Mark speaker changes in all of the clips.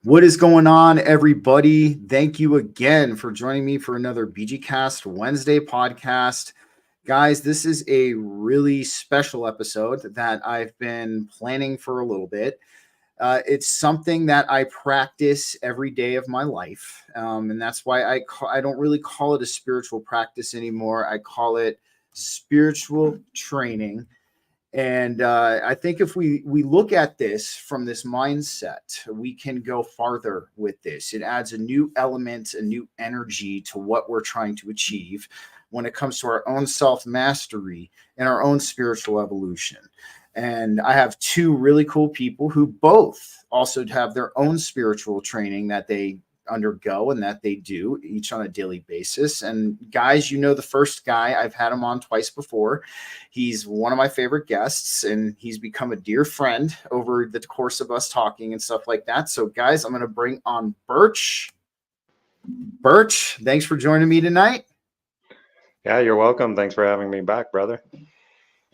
Speaker 1: What is going on, everybody? Thank you again for joining me for another BG-Cast Wednesday podcast. Guys, this is a really special episode that I've been planning for a little bit. It's something that I practice every day of my life, and that's why I don't really call it a spiritual practice anymore. I call it spiritual training. And I think if we look at this from this mindset, we can go farther with this. It adds a new element, a new energy to what we're trying to achieve when it comes to our own self mastery and our own spiritual evolution. And I have two really cool people who both also have their own spiritual training that they undergo and that they do each on a daily basis. And guys, the first guy, I've had him on twice before. He's one of my favorite guests, and he's become a dear friend over the course of us talking and stuff like that. So guys, I'm going to bring on Burch. Burch, thanks for joining me tonight.
Speaker 2: Yeah, you're welcome. Thanks for having me back, brother.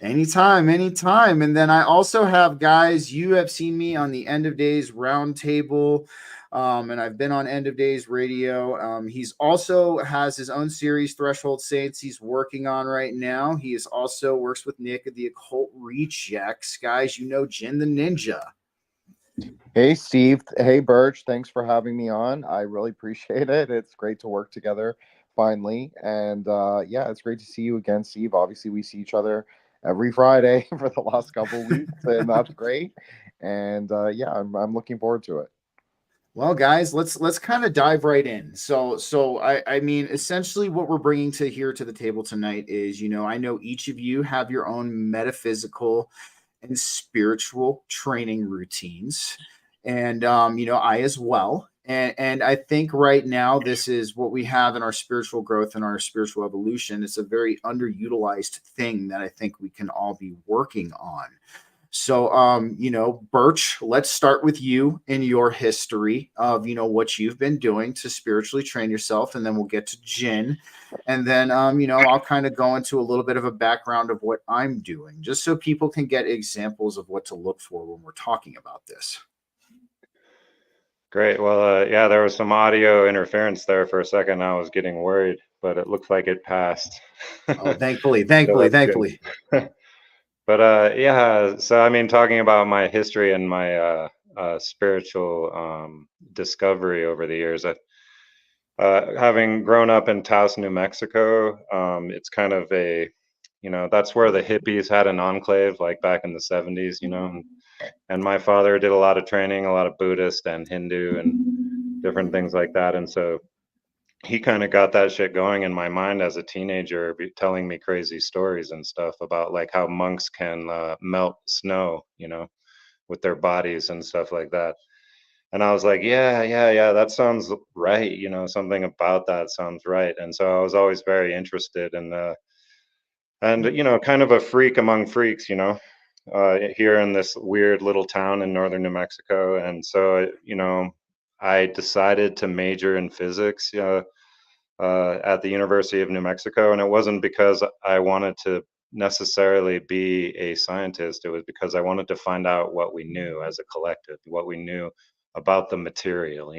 Speaker 1: Anytime. And then I also have guys, you have seen me on the End of Days Roundtable, and I've been on End of Days Radio. He's also has his own series, Threshold Saints, he's working on right now. He is also works with Nick at the Occult Rejects. Guys, Jin the Ninja.
Speaker 3: Hey, Steve. Hey, Burch. Thanks for having me on. I really appreciate it. It's great to work together finally. And yeah, it's great to see you again, Steve. Obviously, we see each other every Friday for the last couple of weeks, and that's great. And yeah, I'm looking forward to it.
Speaker 1: Well, guys, let's kind of dive right in. So I mean, essentially, what we're bringing to the table tonight is, I know each of you have your own metaphysical and spiritual training routines, and I as well. And I think right now this is what we have in our spiritual growth and our spiritual evolution. It's a very underutilized thing that I think we can all be working on. So, Burch, let's start with you in your history of, what you've been doing to spiritually train yourself. And then we'll get to Jin. And then, I'll kind of go into a little bit of a background of what I'm doing, just so people can get examples of what to look for when we're talking about this.
Speaker 2: Great. Well, yeah, there was some audio interference there for a second. I was getting worried, but it looks like it passed.
Speaker 1: Oh, thankfully.
Speaker 2: But yeah, so I mean, talking about my history and my spiritual discovery over the years, having grown up in Taos, New Mexico, it's kind of that's where the hippies had an enclave, like back in the 70s, and my father did a lot of training, a lot of Buddhist and Hindu and different things like that. And so he kind of got that shit going in my mind as a teenager, telling me crazy stories and stuff about like how monks can melt snow, with their bodies and stuff like that. And I was like, yeah, that sounds right. Something about that sounds right. And so I was always very interested in kind of a freak among freaks, here in this weird little town in northern New Mexico. And so, I decided to major in physics at the University of New Mexico. And it wasn't because I wanted to necessarily be a scientist. It was because I wanted to find out what we knew as a collective, what we knew about the material,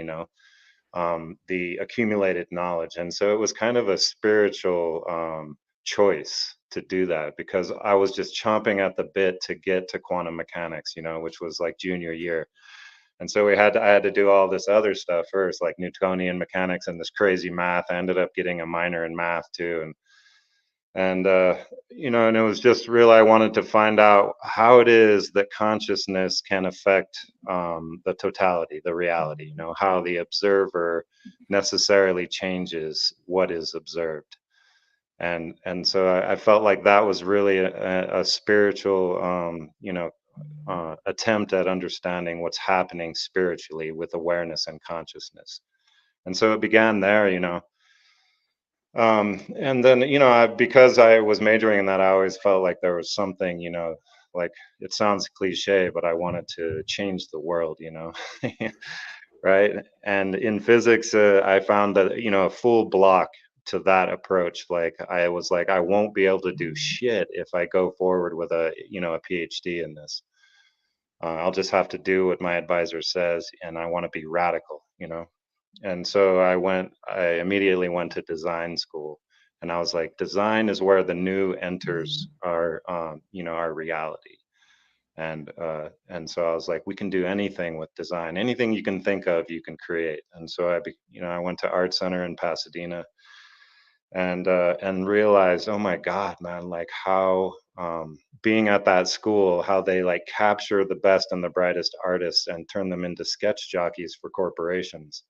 Speaker 2: the accumulated knowledge. And so it was kind of a spiritual choice to do that, because I was just chomping at the bit to get to quantum mechanics, which was like junior year. And so I had to do all this other stuff first, like Newtonian mechanics and this crazy math. I ended up getting a minor in math too. And and it was just really, I wanted to find out how it is that consciousness can affect the totality, the reality, how the observer necessarily changes what is observed. And so I felt like that was really a spiritual, attempt at understanding what's happening spiritually with awareness and consciousness. And so it began there, and then, because I was majoring in that, I always felt like there was something, like, it sounds cliche, but I wanted to change the world, right? And in physics, I found that, a full block to that approach. Like, I was like, I won't be able to do shit if I go forward with a PhD in this. I'll just have to do what my advisor says, and I want to be radical, you know. And so I immediately went to design school, and I was like, design is where the new enters our, you know, our reality. And so I was like, we can do anything with design, anything you can think of, you can create. And so you know, I went to Art Center in Pasadena, and realized, oh my God, man, like how being at that school, how they like capture the best and the brightest artists and turn them into sketch jockeys for corporations.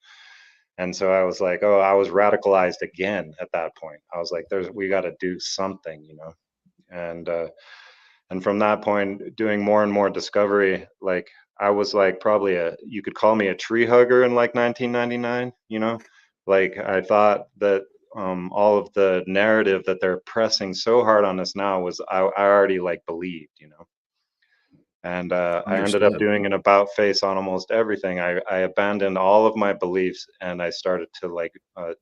Speaker 2: And so I was like, oh, I was radicalized again at that point. I was like, we got to do something, you know. And from that point, doing more and more discovery, like I was like probably you could call me a tree hugger in like 1999, you know. Like I thought that all of the narrative that they're pressing so hard on us now was I already like believed, you know. And I ended up
Speaker 1: Understood.
Speaker 2: doing an about face on almost everything. I abandoned all of my beliefs, and I started to like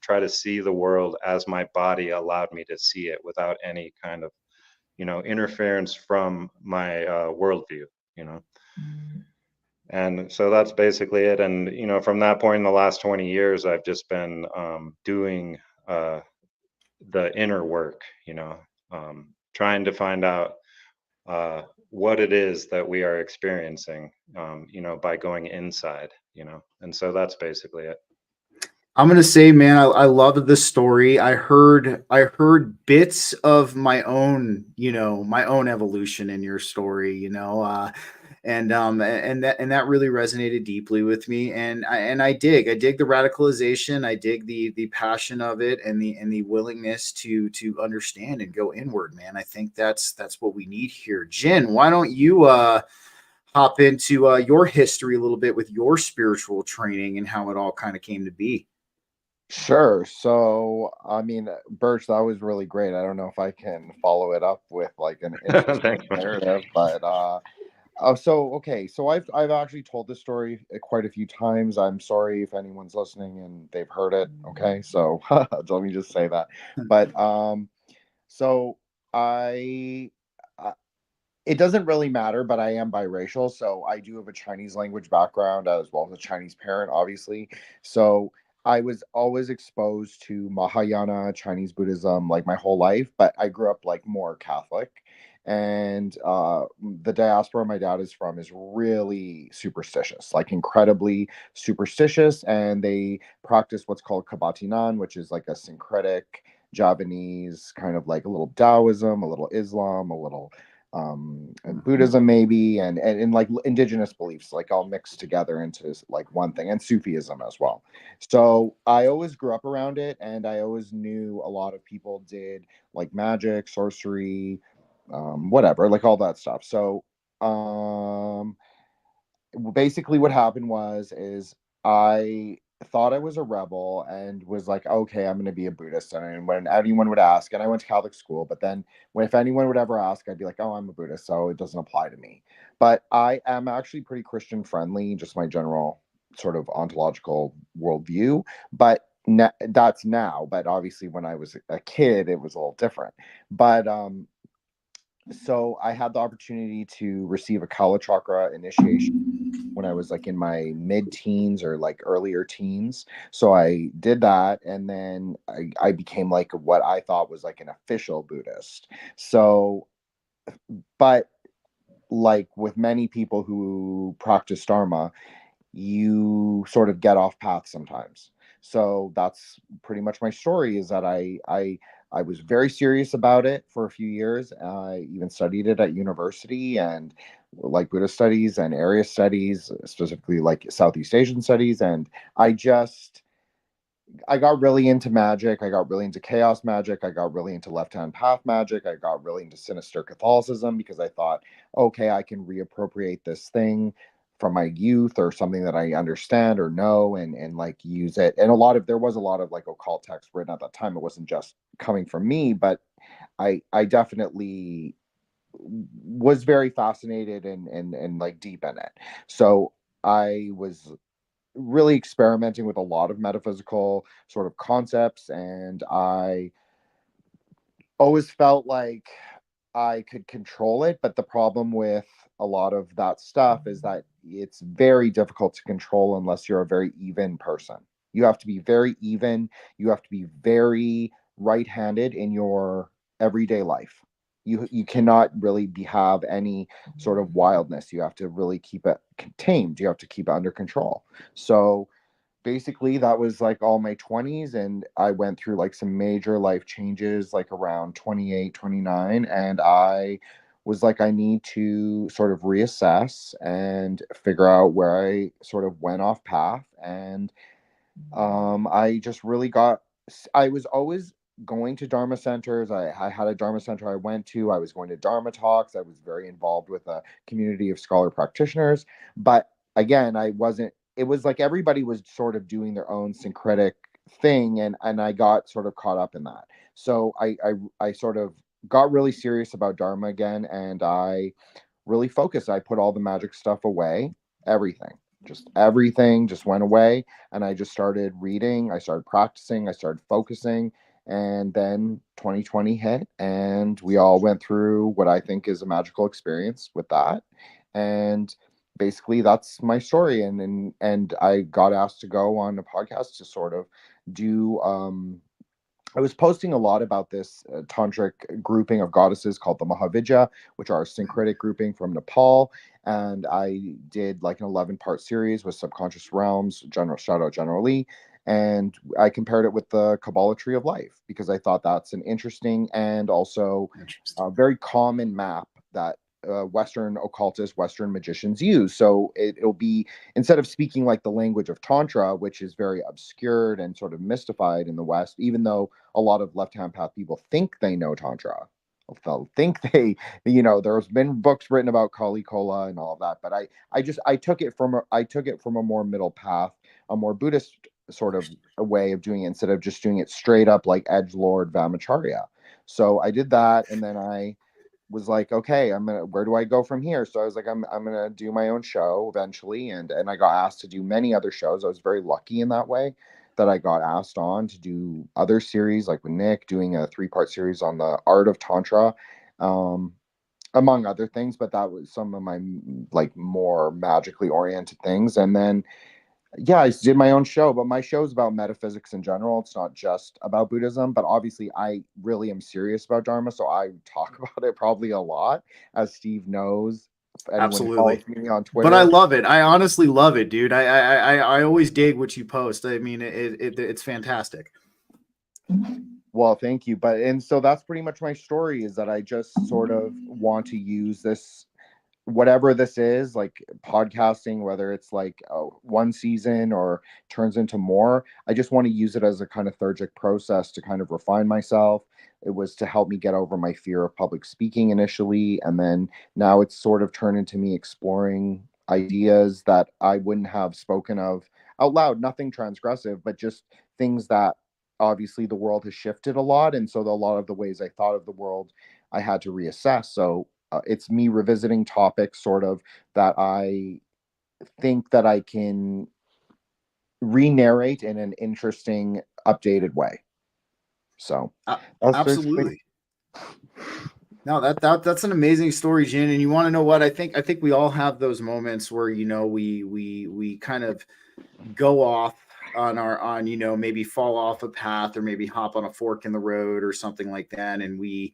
Speaker 2: try to see the world as my body allowed me to see it, without any kind of, you know, interference from my worldview, you know. And so that's basically it. And you know, from that point in the last 20 years, I've just been doing the inner work, you know, trying to find out what it is that we are experiencing, you know, by going inside, you know. And so that's basically it.
Speaker 1: I'm gonna say, man, I love this story. I heard bits of my own, you know, my own evolution in your story, you know, and that really resonated deeply with me. And I dig the radicalization. I dig the passion of it, and the willingness to understand and go inward, man. I think that's what we need here. Jin, why don't you hop into your history a little bit with your spiritual training and how it all kind of came to be?
Speaker 3: Sure. So, I mean, Birch, that was really great. I don't know if I can follow it up with like an
Speaker 2: Thank
Speaker 3: interesting
Speaker 2: you.
Speaker 3: narrative, but oh, so okay. So I've actually told this story quite a few times. I'm sorry if anyone's listening and they've heard it. Okay, so let me just say that. But so I. It doesn't really matter, but I am biracial, so I do have a Chinese language background as well as a Chinese parent, obviously. So I was always exposed to Mahayana Chinese Buddhism like my whole life, but I grew up like more Catholic. And the diaspora my dad is from is really superstitious, like incredibly superstitious, and they practice what's called Kabatinan, which is like a syncretic Javanese kind of like a little Taoism, a little Islam, a little and Buddhism maybe, and like indigenous beliefs like all mixed together into like one thing, and Sufism as well. So I always grew up around it, and I always knew a lot of people did like magic, sorcery, whatever, like all that stuff. So basically what happened was is I thought I was a rebel and was like, okay, I'm going to be a Buddhist. And when anyone would ask, and I went to Catholic school, but then if anyone would ever ask, I'd be like, oh, I'm a Buddhist, so it doesn't apply to me. But I am actually pretty Christian friendly, just my general sort of ontological worldview. But that's now. But obviously, when I was a kid, it was a little different. But so I had the opportunity to receive a Kala Chakra initiation when I was like in my mid-teens or like earlier teens. So I did that, and then I became like what I thought was like an official Buddhist. So, but like with many people who practice Dharma, you sort of get off path sometimes. So that's pretty much my story, is that I was very serious about it for a few years. I even studied it at university, and like Buddhist studies and area studies, specifically like Southeast Asian studies. And I got really into magic. I got really into chaos magic. I got really into left hand path magic. I got really into sinister Catholicism because I thought, okay, I can reappropriate this thing from my youth or something that I understand or know, and like use it. And there was a lot of like occult text written at that time. It wasn't just coming from me, but I definitely was very fascinated and like deep in it. So I was really experimenting with a lot of metaphysical sort of concepts, and I always felt like I could control it, but the problem with a lot of that stuff is that it's very difficult to control unless you're a very even person. You have to be very even. You have to be very right-handed in your everyday life. You cannot really have any sort of wildness. You have to really keep it contained. You have to keep it under control. So basically that was like all my 20s, and I went through like some major life changes like around 28, 29, and I was like, I need to sort of reassess and figure out where I sort of went off path. And I just really I was always going to Dharma centers. I had a Dharma center I went to. I was going to Dharma talks. I was very involved with a community of scholar practitioners. But again, I wasn't, it was like everybody was sort of doing their own syncretic thing. And I got sort of caught up in that. So I sort of got really serious about Dharma again. And I really focused. I put all the magic stuff away, everything just went away. And I just started reading, I started practicing, I started focusing. And then 2020 hit, and we all went through what I think is a magical experience with that. And basically that's my story. And I got asked to go on a podcast to sort of do I was posting a lot about this tantric grouping of goddesses called the Mahavidya, which are a syncretic grouping from Nepal. And I did like an 11-part series with Subconscious Realms, shout out General Lee. And I compared it with the Kabbalah Tree of Life because I thought that's an interesting and also very common map that Western occultists, Western magicians use. So it'll be, instead of speaking like the language of Tantra, which is very obscured and sort of mystified in the West, even though a lot of left-hand path people think they know Tantra. They'll think there's been books written about Kali Kola and all of that, but I took it from a more middle path, a more Buddhist sort of a way of doing it instead of just doing it straight up like edgelord Vamacharya. So I did that, and then I was like, okay, where do I go from here? So I was like, I'm gonna do my own show eventually, and I got asked to do many other shows. I was very lucky in that way that I got asked on to do other series, like with Nick doing a 3-part series on the art of Tantra, among other things. But that was some of my like more magically oriented things. And then yeah, I did my own show, but my show is about metaphysics in general. It's not just about Buddhism, but obviously I really am serious about Dharma, so I talk about it probably a lot, as Steve knows. If anyone who follows me on Twitter.
Speaker 1: But I love it. I honestly love it, dude. I always dig what you post. I mean, it's fantastic.
Speaker 3: Well, thank you. And so that's pretty much my story, is that I just sort of want to use this, whatever this is, like podcasting, whether it's like one season or turns into more, I just want to use it as a kind of therapeutic process to kind of refine myself. It was to help me get over my fear of public speaking initially, and then now it's sort of turned into me exploring ideas that I wouldn't have spoken of out loud, nothing transgressive, but just things that obviously the world has shifted a lot, and so a lot of the ways I thought of the world I had to reassess. So it's me revisiting topics sort of that I think that I can re-narrate in an interesting, updated way. So
Speaker 1: absolutely. No, that's an amazing story, Jin. And you want to know what? I think we all have those moments where, we kind of go off on maybe fall off a path, or maybe hop on a fork in the road or something like that. And we,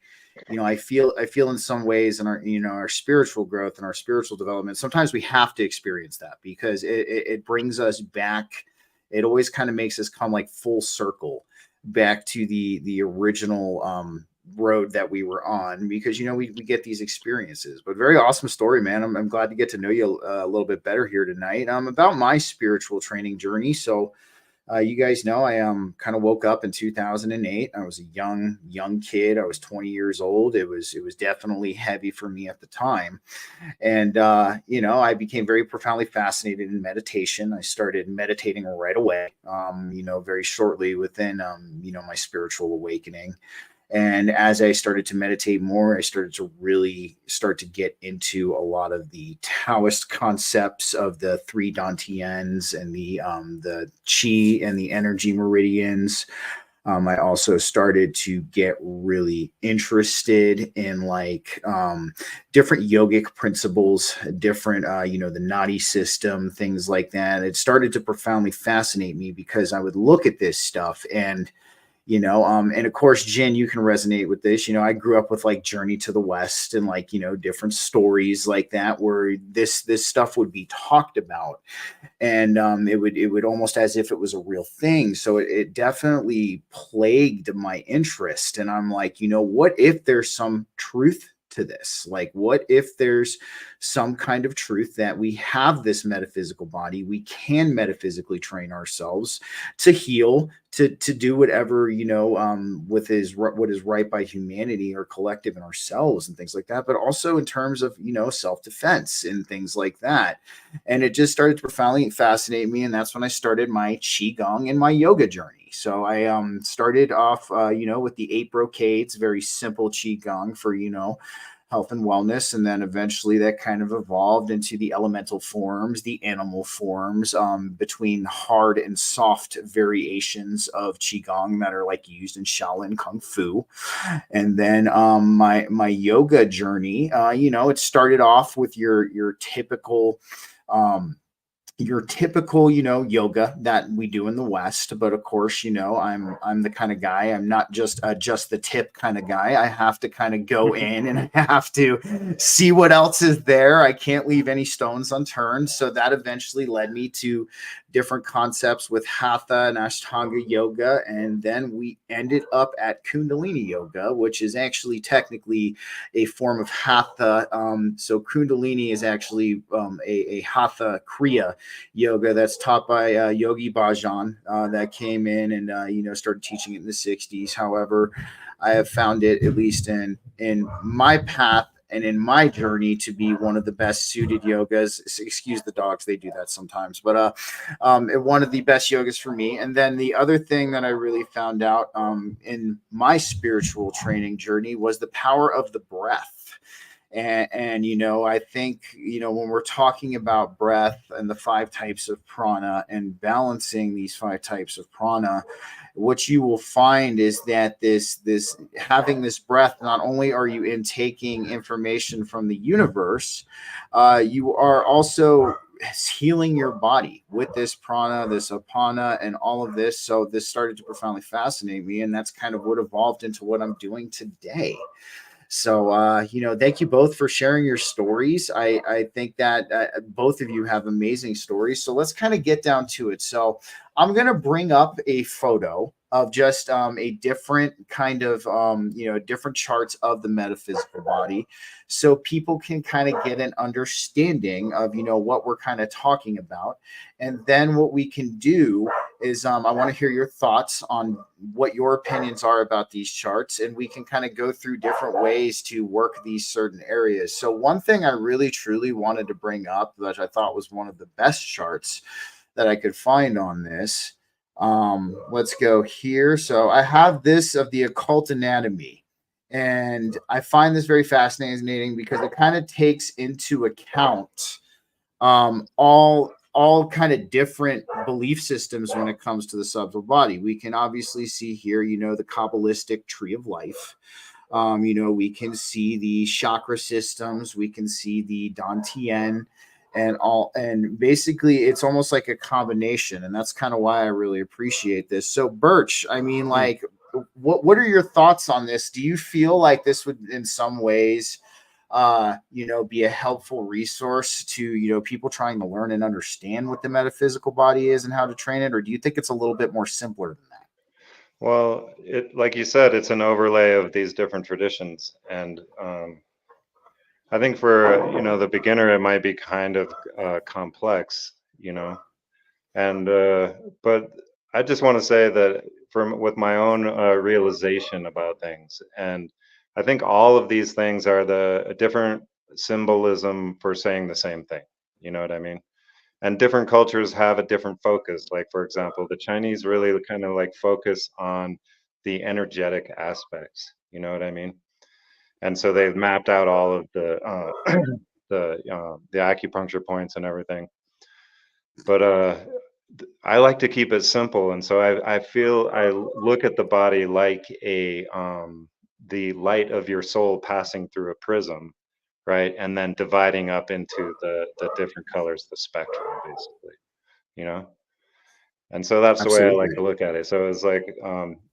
Speaker 1: I feel in some ways in our spiritual growth and our spiritual development, sometimes we have to experience that because it brings us back. It always kind of makes us come like full circle back to the original road that we were on, because we get these experiences. But very awesome story, man. I'm glad to get to know you a little bit better here tonight. About my spiritual training journey. So you guys know I kind of woke up in 2008. I was a young kid. I was 20 years old. It was definitely heavy for me at the time. And I became very profoundly fascinated in meditation. I started meditating right away, very shortly within my spiritual awakening. And as I started to meditate more, I started to really get into a lot of the Taoist concepts of the 3 Dantians and the Qi and the energy meridians. I also started to get really interested in like different yogic principles, different, the Nadi system, things like that. It started to profoundly fascinate me because I would look at this stuff and and of course, Jen, you can resonate with this. I grew up with like Journey to the West and like, different stories like that where this stuff would be talked about, and it would almost as if it was a real thing. So it definitely plagued my interest, and I'm like, what if there's some truth to this? Like, what if there's some kind of truth that we have this metaphysical body, we can metaphysically train ourselves to heal, to do whatever, with what is right by humanity or collective in ourselves and things like that, but also in terms of self-defense and things like that. And it just started to profoundly fascinate me, and that's when I started my qigong and my yoga journey. So I started off with the 8 brocades, very simple qigong for health and wellness, and then eventually that kind of evolved into the elemental forms, the animal forms, between hard and soft variations of qigong that are like used in Shaolin Kung Fu. And then my yoga journey, it started off with your typical um, yoga that we do in the West. But of course, I'm the kind of guy, I'm not just the tip kind of guy. I have to kind of go in and I have to see what else is there. I can't leave any stones unturned. So that eventually led me to different concepts with Hatha and Ashtanga yoga. And then we ended up at Kundalini yoga, which is actually technically a form of Hatha. So Kundalini is actually a Hatha Kriya yoga that's taught by Yogi Bhajan, that came in and started teaching it in the 60s. However, I have found it, at least in my path and in my journey, to be one of the best suited yogas. Excuse the dogs, they do that sometimes, but one of the best yogas for me. And then the other thing that I really found out in my spiritual training journey was the power of the breath. And I think, when we're talking about breath and the 5 types of prana and balancing these 5 types of prana, what you will find is that this having this breath, not only are you intaking information from the universe, you are also healing your body with this prana, this apana, and all of this. So this started to profoundly fascinate me, and that's kind of what evolved into what I'm doing today. So, thank you both for sharing your stories. I think that both of you have amazing stories. So let's kind of get down to it. So I'm going to bring up a photo of just a different kind of, different charts of the metaphysical body, so people can kind of get an understanding of, what we're kind of talking about. And then what we can do is I want to hear your thoughts on what your opinions are about these charts, and we can kind of go through different ways to work these certain areas. So one thing I really truly wanted to bring up, that I thought was one of the best charts that I could find on this. Let's go here. So I have this of the occult anatomy, and I find this very fascinating because it kind of takes into account all kind of different belief systems when it comes to the subtle body. We can obviously see here, the Kabbalistic tree of life. We can see the chakra systems, we can see the Dantian, and basically it's almost like a combination, and that's kind of why I really appreciate this. So Birch, I mean, like, what are your thoughts on this? Do you feel like this would in some ways be a helpful resource to people trying to learn and understand what the metaphysical body is and how to train it, or do you think it's a little bit more simpler than that?
Speaker 2: Well, like you said, it's an overlay of these different traditions, and I think for the beginner, it might be kind of complex, and but I just want to say that from with my own realization about things, and I think all of these things are a different symbolism for saying the same thing. You know what I mean? And different cultures have a different focus. Like, for example, the Chinese really kind of like focus on the energetic aspects. You know what I mean? And so they've mapped out all of the acupuncture points and everything. But I like to keep it simple, and so I feel I look at the body like a the light of your soul passing through a prism, right, and then dividing up into the different colors, the spectrum, basically, you know. And so that's the way I like
Speaker 1: Absolutely.
Speaker 2: to look at it. So it's like,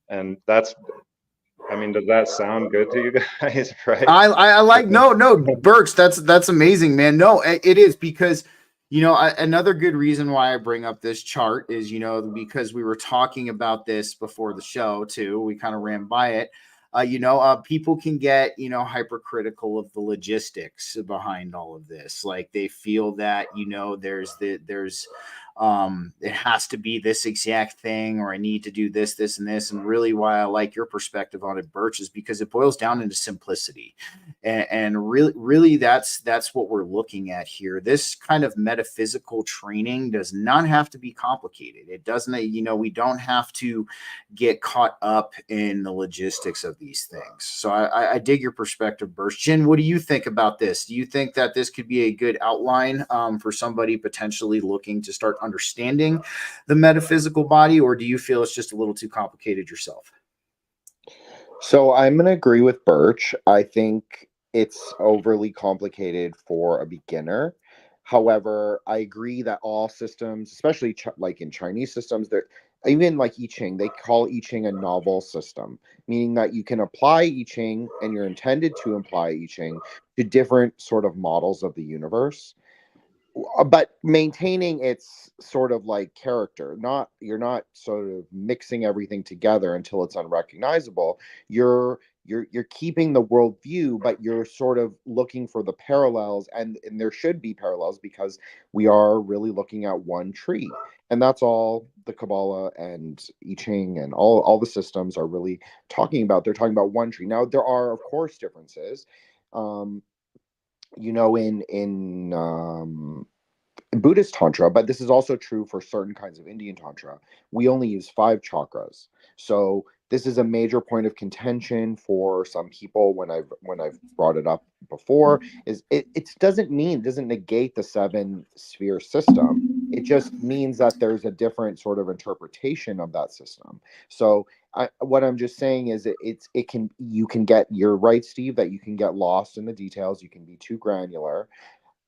Speaker 2: and that's, I mean, does that sound good to you guys, right?
Speaker 1: I like no Burch, that's amazing, man. No, it is because another good reason why I bring up this chart is because we were talking about this before the show too. We kind of ran by it. People can get hypercritical of the logistics behind all of this. Like they feel that there's it has to be this exact thing, or I need to do this and this. And really why I like your perspective on it, Burch, is because it boils down into simplicity. And really that's what we're looking at here. This kind of metaphysical training does not have to be complicated. It doesn't, we don't have to get caught up in the logistics of these things. So I dig your perspective, Burch. Jin, what do you think about this? Do you think that this could be a good outline for somebody potentially looking to start understanding the metaphysical body, or do you feel it's just a little too complicated yourself?
Speaker 3: So I'm going to agree with Birch. I think it's overly complicated for a beginner. However, I agree that all systems, especially like in Chinese systems, they're even like I Ching, they call I Ching a novel system, meaning that you can apply I Ching and you're intended to apply I Ching to different sort of models of the universe, but maintaining its sort of like character. Not You're not sort of mixing everything together until it's unrecognizable. You're keeping the worldview, but you're sort of looking for the parallels, and there should be parallels because we are really looking at one tree. And that's all the Kabbalah and I Ching and all the systems are really talking about. They're talking about one tree. Now there are of course differences. Um, in Buddhist Tantra, but this is also true for certain kinds of Indian Tantra. We only use 5 chakras. So this is a major point of contention for some people when I've brought it up before. Is it doesn't negate the 7 sphere system. It just means that there's a different sort of interpretation of that system. So what I'm just saying is you can get, you're right, Steve, that you can get lost in the details. You can be too granular.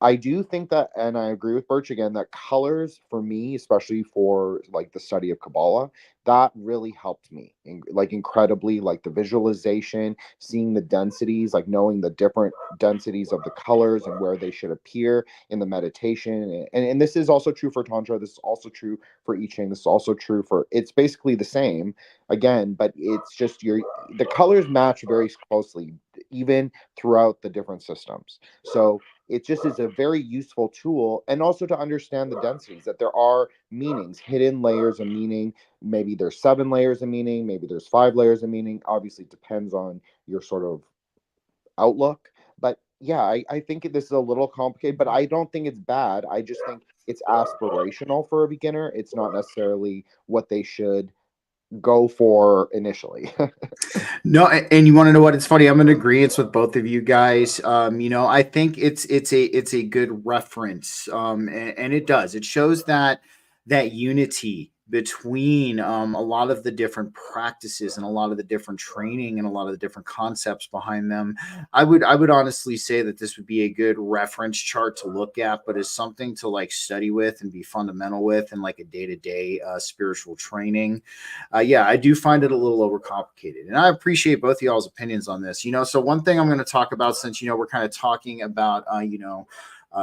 Speaker 3: I do think that, and I agree with Birch again, that colors for me, especially for like the study of Kabbalah, that really helped me, like incredibly, like the visualization, seeing the densities, like knowing the different densities of the colors and where they should appear in the meditation. And this is also true for Tantra. This is also true for I Ching. This is also true for, it's basically the same again, but it's just the colors match very closely, even throughout the different systems. So it just is a very useful tool, and also to understand the densities, that there are meanings, hidden layers of meaning. Maybe there's 7 layers of meaning, maybe there's 5 layers of meaning. Obviously it depends on your sort of outlook. But yeah, I think this is a little complicated, but I don't think it's bad. I just think it's aspirational for a beginner. It's not necessarily what they should go for initially.
Speaker 1: No, and you want to know what? It's funny. I'm in agreement with both of you guys. I think it's a good reference, and it does. It shows that unity between a lot of the different practices and a lot of the different training and a lot of the different concepts behind them. I would honestly say that this would be a good reference chart to look at, but is something to like study with and be fundamental with in like a day-to-day spiritual training. Yeah, I do find it a little overcomplicated, and I appreciate both of y'all's opinions on this. So one thing I'm going to talk about, since we're kind of talking about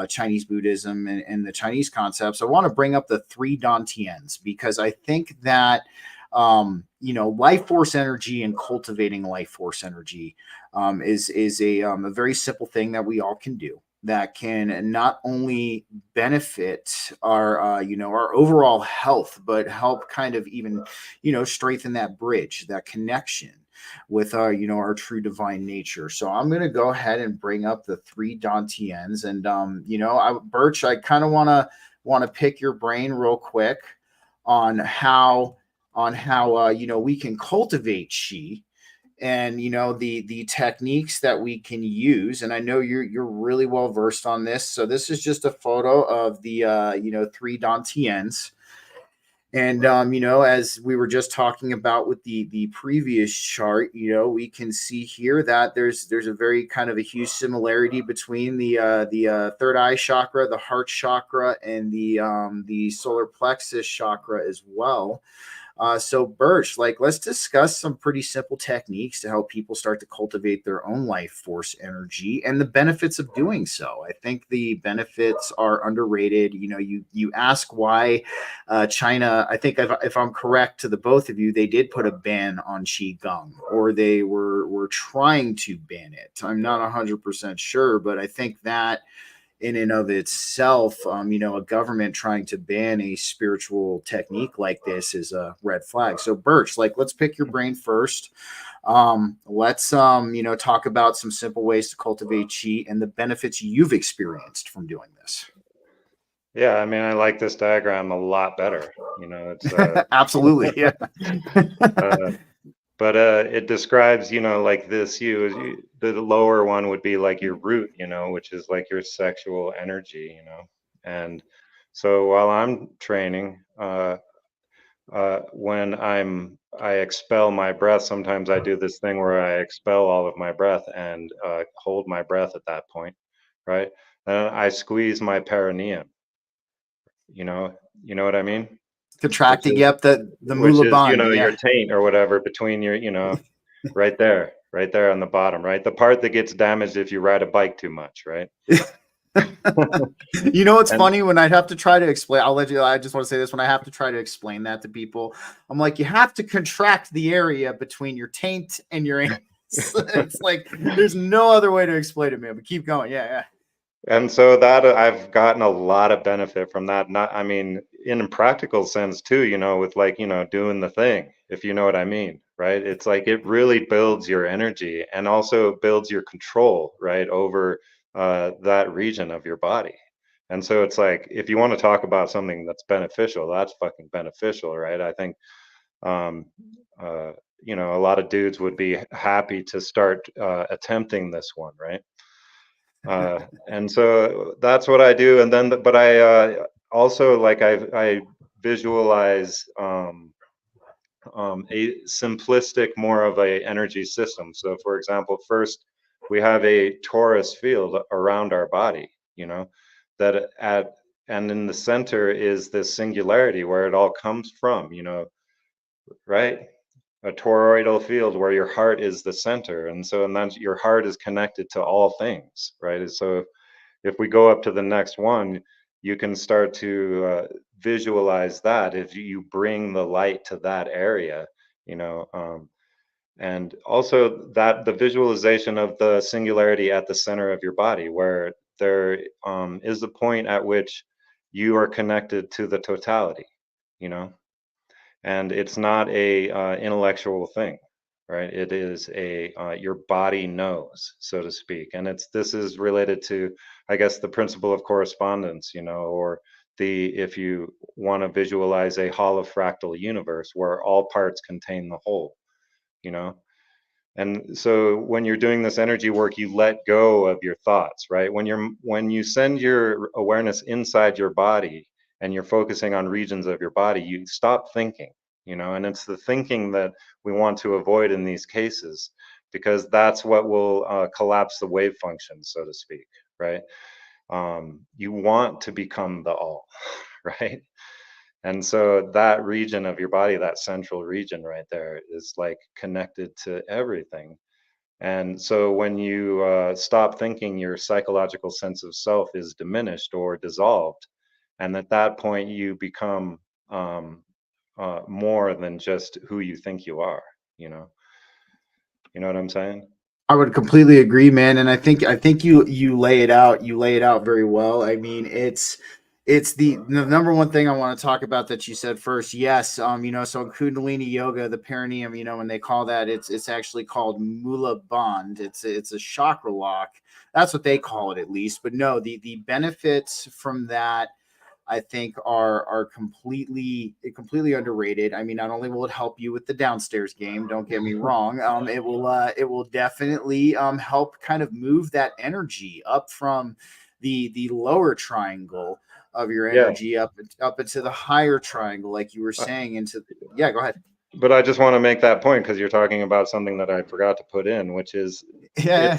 Speaker 1: Chinese Buddhism and the Chinese concepts, I want to bring up the 3 Dantians, because I think that life force energy and cultivating life force energy is a very simple thing that we all can do, that can not only benefit our our overall health, but help kind of even strengthen that bridge, that connection with our our true divine nature. So I'm going to go ahead and bring up the 3 Dantians, and Birch, I kind of want to pick your brain real quick on how we can cultivate chi, and the techniques that we can use. And I know you're really well versed on this. So this is just a photo of the 3 Dantians. And as we were just talking about with the previous chart, we can see here that there's a very kind of a huge similarity between the third eye chakra, the heart chakra, and the solar plexus chakra as well. So Burch, let's discuss some pretty simple techniques to help people start to cultivate their own life force energy and the benefits of doing so. I think the benefits are underrated. You ask why China, I think if I'm correct to the both of you, they did put a ban on Qigong, or they were trying to ban it. I'm not 100% sure, but I think that in and of itself, a government trying to ban a spiritual technique like this is a red flag. So Burch, let's pick your brain first. Let's talk about some simple ways to cultivate chi and the benefits you've experienced from doing this.
Speaker 2: Yeah, I mean, I like this diagram a lot better. It's
Speaker 1: absolutely, yeah.
Speaker 2: But it describes, like this, the lower one would be like your root, which is like your sexual energy, And so while I'm training, when I expel my breath, sometimes I do this thing where I expel all of my breath and hold my breath at that point, right? Then I squeeze my perineum, you know what I mean?
Speaker 1: Contracting, yep, the
Speaker 2: Which
Speaker 1: mula
Speaker 2: is,
Speaker 1: band, yeah.
Speaker 2: your taint or whatever between your, right there on the bottom, right? The part that gets damaged if you ride a bike too much, right?
Speaker 1: What's funny when I'd have to try to explain, I just want to say this, when I have to try to explain that to people, I'm like, you have to contract the area between your taint and your anus. It's like, there's no other way to explain it, man, but keep going. Yeah.
Speaker 2: And so that I've gotten a lot of benefit from that. I mean, in a practical sense too, with doing the thing, if you know what I mean, right? It's like it really builds your energy and also builds your control, right, over that region of your body. And so it's like, if you want to talk about something that's beneficial, that's fucking beneficial, right? I think, a lot of dudes would be happy to start attempting this one, right? And so that's what I do. And then, but I also I visualize a simplistic, more of a energy system. So, for example, first we have a torus field around our body, that and in the center is this singularity where it all comes from, right? A toroidal field where your heart is the center, and then your heart is connected to all things, right? And so if we go up to the next one, you can start to visualize that if you bring the light to that area, and also that the visualization of the singularity at the center of your body, where there is a point at which you are connected to the totality, and it's not a intellectual thing, right? It is a your body knows, so to speak. And this is related to, I guess, the principle of correspondence, or if you want to visualize a holofractal universe where all parts contain the whole, you know and so when you're doing this energy work, you let go of your thoughts, right? When you send your awareness inside your body and you're focusing on regions of your body, you stop thinking, and it's the thinking that we want to avoid in these cases, because that's what will collapse the wave function, so to speak, right? You want to become the all, right? And so that region of your body, that central region right there, is like connected to everything. And so when you stop thinking, your psychological sense of self is diminished or dissolved. And at that point, you become more than just who you think you are, you know? You know what I'm saying?
Speaker 1: I would completely agree, man. And I think you lay it out. You lay it out very well. I mean, it's the number one thing I want to talk about that you said first. Yes, so in Kundalini yoga, the perineum, when they call that, it's actually called Mula Band. It's a chakra lock. That's what they call it, at least. But no, the benefits from that, I think, are completely underrated. I mean, not only will it help you with the downstairs game, don't get me wrong, it will definitely help kind of move that energy up from the lower triangle of your
Speaker 2: Yeah.
Speaker 1: energy up into the higher triangle, like you were saying, yeah, go ahead.
Speaker 2: But I just want to make that point because you're talking about something that I forgot to put in, which is
Speaker 1: Yeah.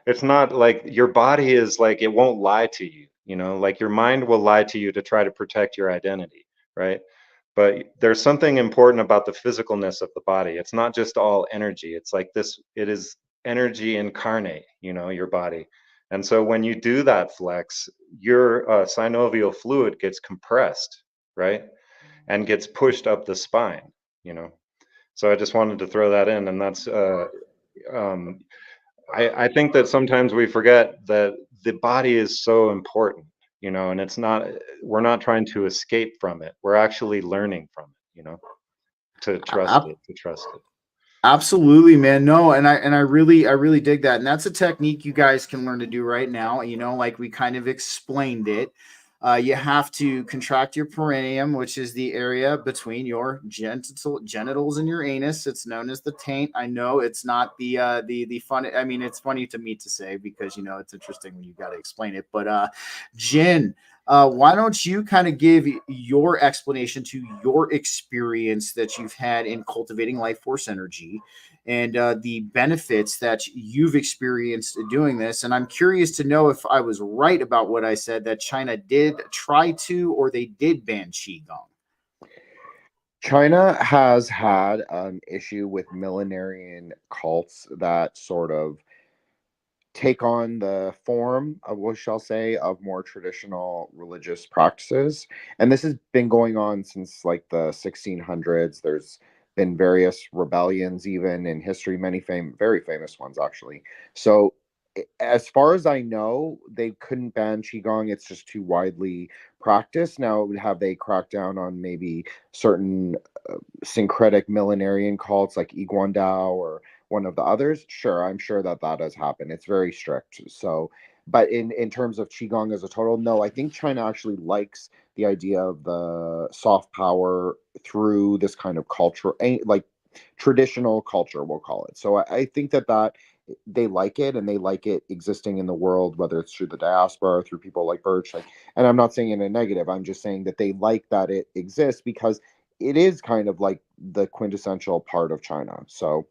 Speaker 2: it's not like your body is like, it won't lie to you, like your mind will lie to you to try to protect your identity, right? But there's something important about the physicalness of the body. It's not just all energy. It's like this, it is energy incarnate, your body. And so when you do that flex, your synovial fluid gets compressed, right? And gets pushed up the spine, you know. So I just wanted to throw that in, and that's um, I think that sometimes we forget that the body is so important, and it's not, we're not trying to escape from it. We're actually learning from it, to trust
Speaker 1: Ab-
Speaker 2: it, to trust it.
Speaker 1: Absolutely, man. No, and I really dig that. And that's a technique you guys can learn to do right now. Like we kind of explained it. You have to contract your perineum, which is the area between your genitals and your anus. It's known as the taint. I know it's not the fun. I mean, it's funny to me to say because it's interesting when you got to explain it. But Jin, why don't you kind of give your explanation to your experience that you've had in cultivating life force energy and the benefits that you've experienced doing this? And I'm curious to know if I was right about what I said, that China did try to, or they did ban Qigong.
Speaker 3: China has had an issue with millenarian cults that sort of take on the form of, what shall say, of more traditional religious practices. And this has been going on since like the 1600s. There's been various rebellions even in history, many very famous ones actually. So as far as I know, they couldn't ban qigong. It's just too widely practiced. Now, have they cracked down on maybe certain syncretic millenarian cults like Iguandao or one of the others? Sure, I'm sure that that has happened. It's very strict. So, but in terms of qigong as a total, no. I think China actually likes the idea of the soft power through this kind of culture, like traditional culture, we'll call it. So I think that they like it, and they like it existing in the world, whether it's through the diaspora or through people like Birch. Like, and I'm not saying in a negative. I'm just saying that they like that it exists because it is kind of like the quintessential part of China. So,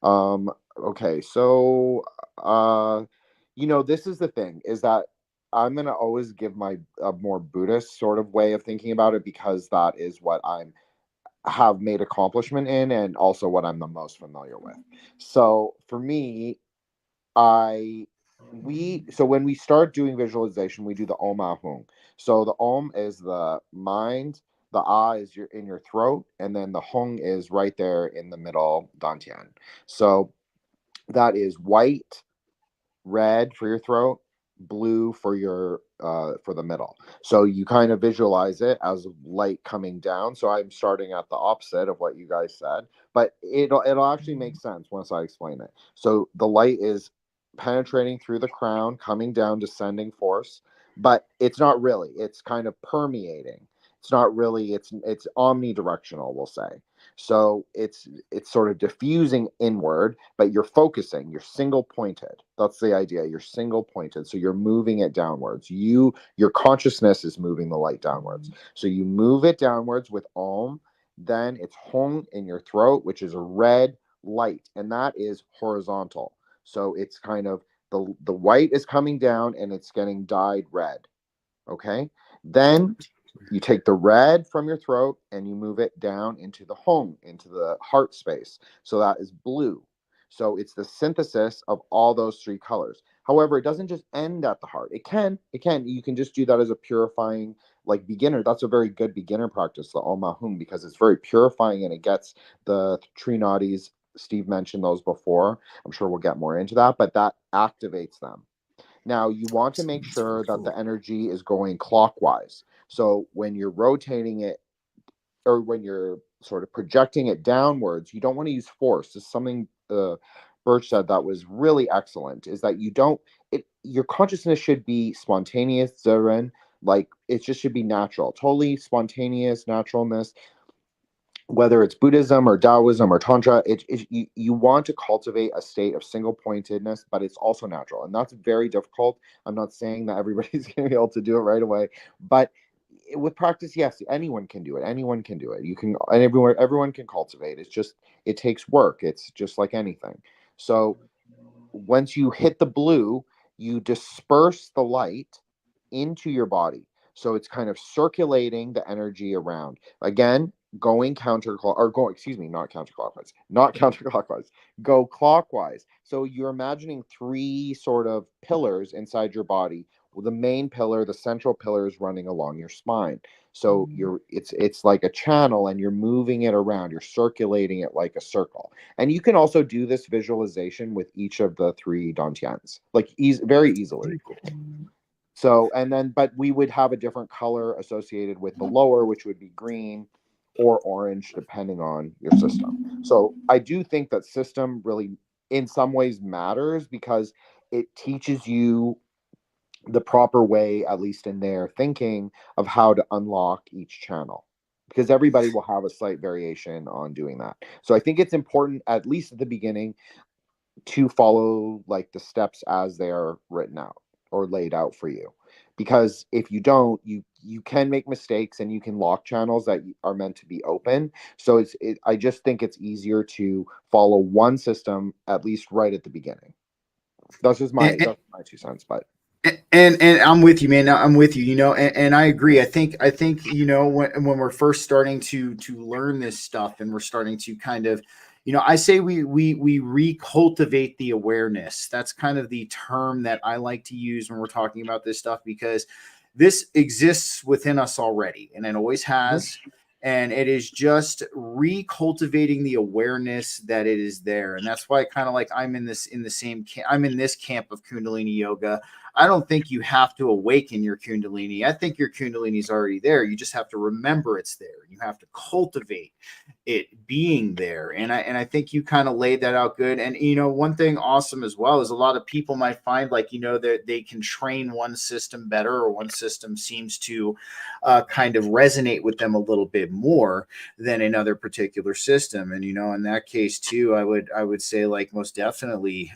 Speaker 3: okay, so this is the thing, is that I'm gonna always give my a more Buddhist sort of way of thinking about it because that is what I'm have made accomplishment in, and also what I'm the most familiar with. So for me, I we so when we start doing visualization, we do the Om Ahung. So the Om is the mind, the Ah is in your throat, and then the Hung is right there in the middle, Dantian. So that is white, red for your throat, blue for your for the middle. So you kind of visualize it as light coming down. So I'm starting at the opposite of what you guys said, but it'll actually make sense once I explain it. So the light is penetrating through the crown, coming down, descending force, but it's not really. It's kind of permeating. It's not really. It's omnidirectional, we'll say. So it's sort of diffusing inward, but you're focusing, you're single pointed. That's the idea. You're single pointed. So you're moving it downwards. Your consciousness is moving the light downwards. So you move it downwards with Om, then it's Hung in your throat, which is a red light, and that is horizontal. So it's kind of the white is coming down and it's getting dyed red. Okay. Then you take the red from your throat and you move it down into the home, into the heart space. So that is blue. So it's the synthesis of all those three colors. However, it doesn't just end at the heart. You can just do that as a purifying, like, beginner. That's a very good beginner practice, the Om Ahung, because it's very purifying and it gets the tree nadis. Steve mentioned those before. I'm sure we'll get more into that, but that activates them. Now, you want to make sure that the energy is going clockwise. So when you're rotating it, or when you're sort of projecting it downwards, you don't want to use force. This is something Birch said that was really excellent, is that your consciousness should be spontaneous, Zeren, like it just should be natural, totally spontaneous naturalness. Whether it's Buddhism or Taoism or Tantra, you want to cultivate a state of single pointedness, but it's also natural. And that's very difficult. I'm not saying that everybody's going to be able to do it right away, but with practice, yes, anyone can do it. Anyone can do it. You can, and everyone can cultivate. It's just, it takes work. It's just like anything. So once you hit the blue, you disperse the light into your body. So it's kind of circulating the energy around. Again, going counterclockwise, or going, excuse me, not counterclockwise, not counterclockwise, go clockwise. So you're imagining three sort of pillars inside your body. Well, the main pillar, the central pillar, is running along your spine. So it's like a channel, and you're moving it around. You're circulating it like a circle. And you can also do this visualization with each of the three dantians, like very easily. So, and then, but we would have a different color associated with the lower, which would be green or orange, depending on your system. So I do think that system really, in some ways, matters, because it teaches you the proper way, at least in their thinking, of how to unlock each channel, because everybody will have a slight variation on doing that. So I think it's important, at least at the beginning, to follow like the steps as they are written out or laid out for you, because if you don't, you can make mistakes, and you can lock channels that are meant to be open. So I just think it's easier to follow one system, at least right at the beginning. That's just that's my 2 cents. But
Speaker 1: and I'm with you, man. I'm with you, and I agree. I think, when we're first starting to learn this stuff, and we're starting to kind of, I say we recultivate the awareness. That's kind of the term that I like to use when we're talking about this stuff, because this exists within us already, and it always has. And it is just recultivating the awareness that it is there. And that's why kind of like I'm in this camp of Kundalini yoga. I don't think you have to awaken your Kundalini. I think your Kundalini is already there. You just have to remember it's there. You have to cultivate it being there. And I think you kind of laid that out good. And, one thing awesome as well is a lot of people might find, like, that they can train one system better, or one system seems to kind of resonate with them a little bit more than another particular system. And, in that case too, I would say, like, most definitely,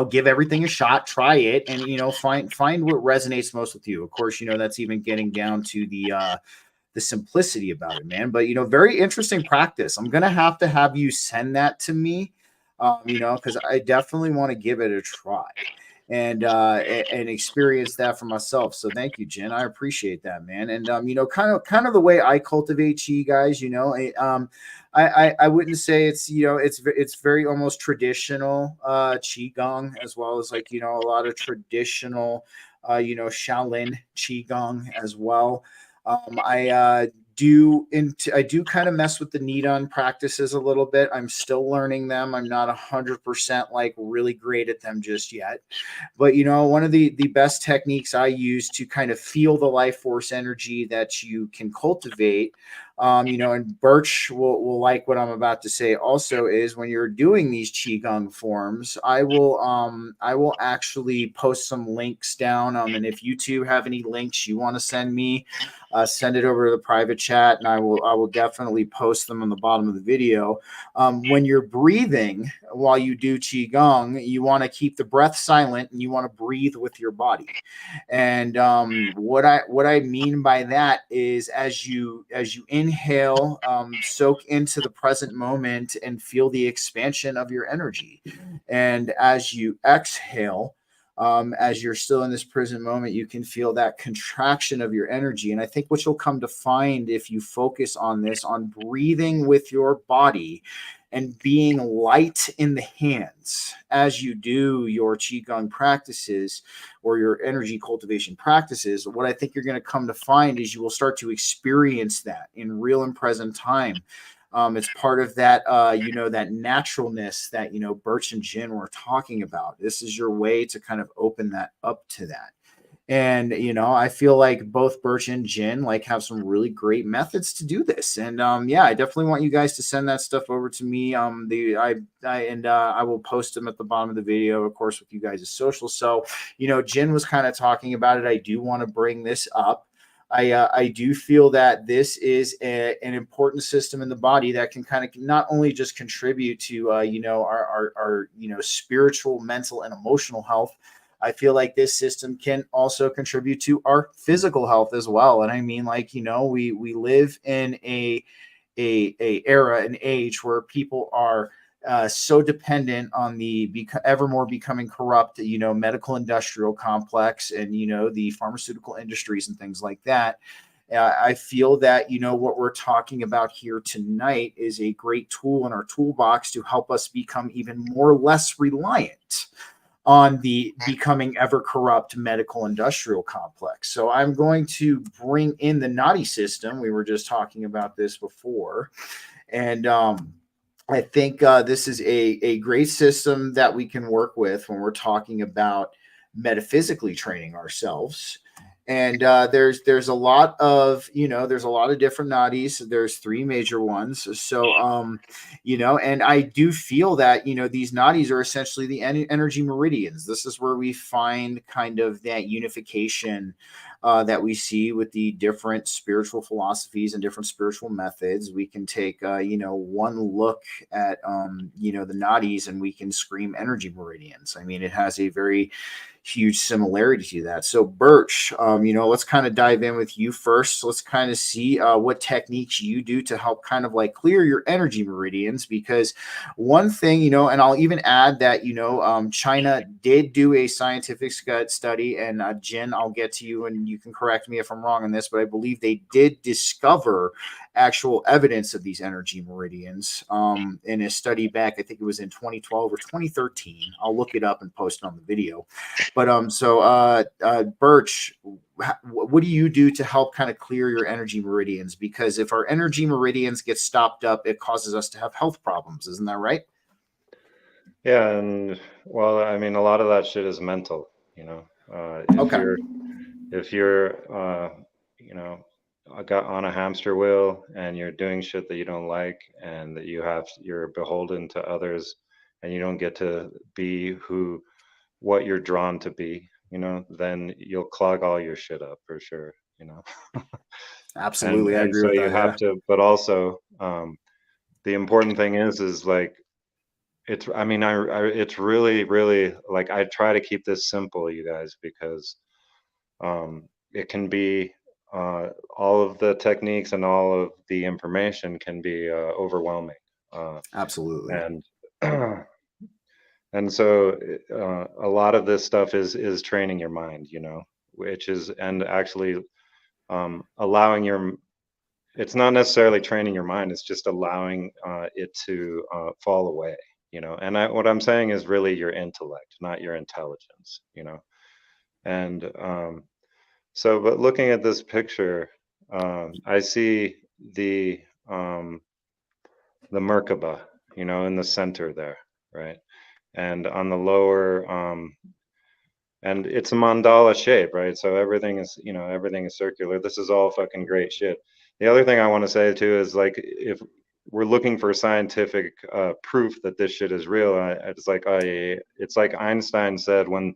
Speaker 1: give everything a shot, try it, and, find what resonates most with you. Of course, that's even getting down to the simplicity about it, man. But, very interesting practice. I'm going to have you send that to me, because I definitely want to give it a try and experience that for myself. So thank you, Jen. I appreciate that, man. And kind of the way I cultivate chi, guys. I wouldn't say it's it's very almost traditional qigong, as well as, like, a lot of traditional Shaolin qigong as well. I do kind of mess with the Nidon practices a little bit. I'm still learning them. I'm not 100% like really great at them just yet. But, one of the best techniques I use to kind of feel the life force energy that you can cultivate, and Burch will like what I'm about to say also, is when you're doing these qigong forms, I will actually post some links down. And if you two have any links you want to send me, send it over to the private chat, and I will definitely post them on the bottom of the video. When you're breathing while you do qigong, you want to keep the breath silent, and you want to breathe with your body. And what I mean by that is, as you inhale, soak into the present moment and feel the expansion of your energy, and as you exhale, as you're still in this present moment, you can feel that contraction of your energy. And I think what you'll come to find, if you focus on this, on breathing with your body and being light in the hands as you do your qigong practices or your energy cultivation practices, what I think you're going to come to find is you will start to experience that in real and present time. It's part of that, that naturalness that, Burch and Jen were talking about. This is your way to kind of open that up to that. And, I feel like both Burch and Jen like have some really great methods to do this. And I definitely want you guys to send that stuff over to me. I will post them at the bottom of the video, of course, with you guys' social. So, Jen was kind of talking about it. I do want to bring this up. I do feel that this is an important system in the body that can kind of not only just contribute to our spiritual, mental, and emotional health. I feel like this system can also contribute to our physical health as well. And I mean, like, we live in a era, an age where people are so dependent on the ever more becoming corrupt, medical industrial complex, and the pharmaceutical industries and things like that. I feel that what we're talking about here tonight is a great tool in our toolbox to help us become even more less reliant on the becoming ever corrupt medical industrial complex. So I'm going to bring in the naughty system. We were just talking about this before. And I think this is a great system that we can work with when we're talking about metaphysically training ourselves. And there's a lot of there's a lot of different nadis. There's three major ones. So and I do feel that these nadis are essentially the energy meridians. This is where we find kind of that unification that we see with the different spiritual philosophies and different spiritual methods. We can take one look at the nadis and we can scream energy meridians. I mean, it has a very huge similarity to that. So Burch, let's kind of dive in with you first. Let's kind of see what techniques you do to help kind of like clear your energy meridians, because one thing, and I'll even add that, China did do a scientific study, and Jen, I'll get to you and you can correct me if I'm wrong on this, but I believe they did discover actual evidence of these energy meridians in a study back, I think it was in 2012 or 2013. I'll look it up and post it on the video. But Burch, what do you do to help kind of clear your energy meridians? Because if our energy meridians get stopped up, it causes us to have health problems. Isn't that right?
Speaker 2: Yeah, and well, I mean, a lot of that shit is mental,
Speaker 1: Okay.
Speaker 2: if you're got on a hamster wheel and you're doing shit that you don't like and that you're beholden to others and you don't get to be what you're drawn to be, then you'll clog all your shit up for sure,
Speaker 1: Absolutely. I
Speaker 2: and
Speaker 1: agree
Speaker 2: so
Speaker 1: with
Speaker 2: you
Speaker 1: that.
Speaker 2: have
Speaker 1: Yeah.
Speaker 2: to, but also the important thing is like it's I mean it's really like I try to keep this simple, you guys, because it can be all of the techniques and all of the information can be overwhelming,
Speaker 1: Absolutely.
Speaker 2: and and so a lot of this stuff is training your mind, which is and actually allowing your it's not necessarily training your mind, it's just allowing it to fall away, and what I'm saying is really your intellect, not your intelligence, and so but looking at this picture, I see um, the merkaba, in the center there, right, and on the lower and it's a mandala shape, right? So everything is circular. This is all fucking great shit. The other thing I want to say too is like if we're looking for scientific proof that this shit is real, it's like Einstein said when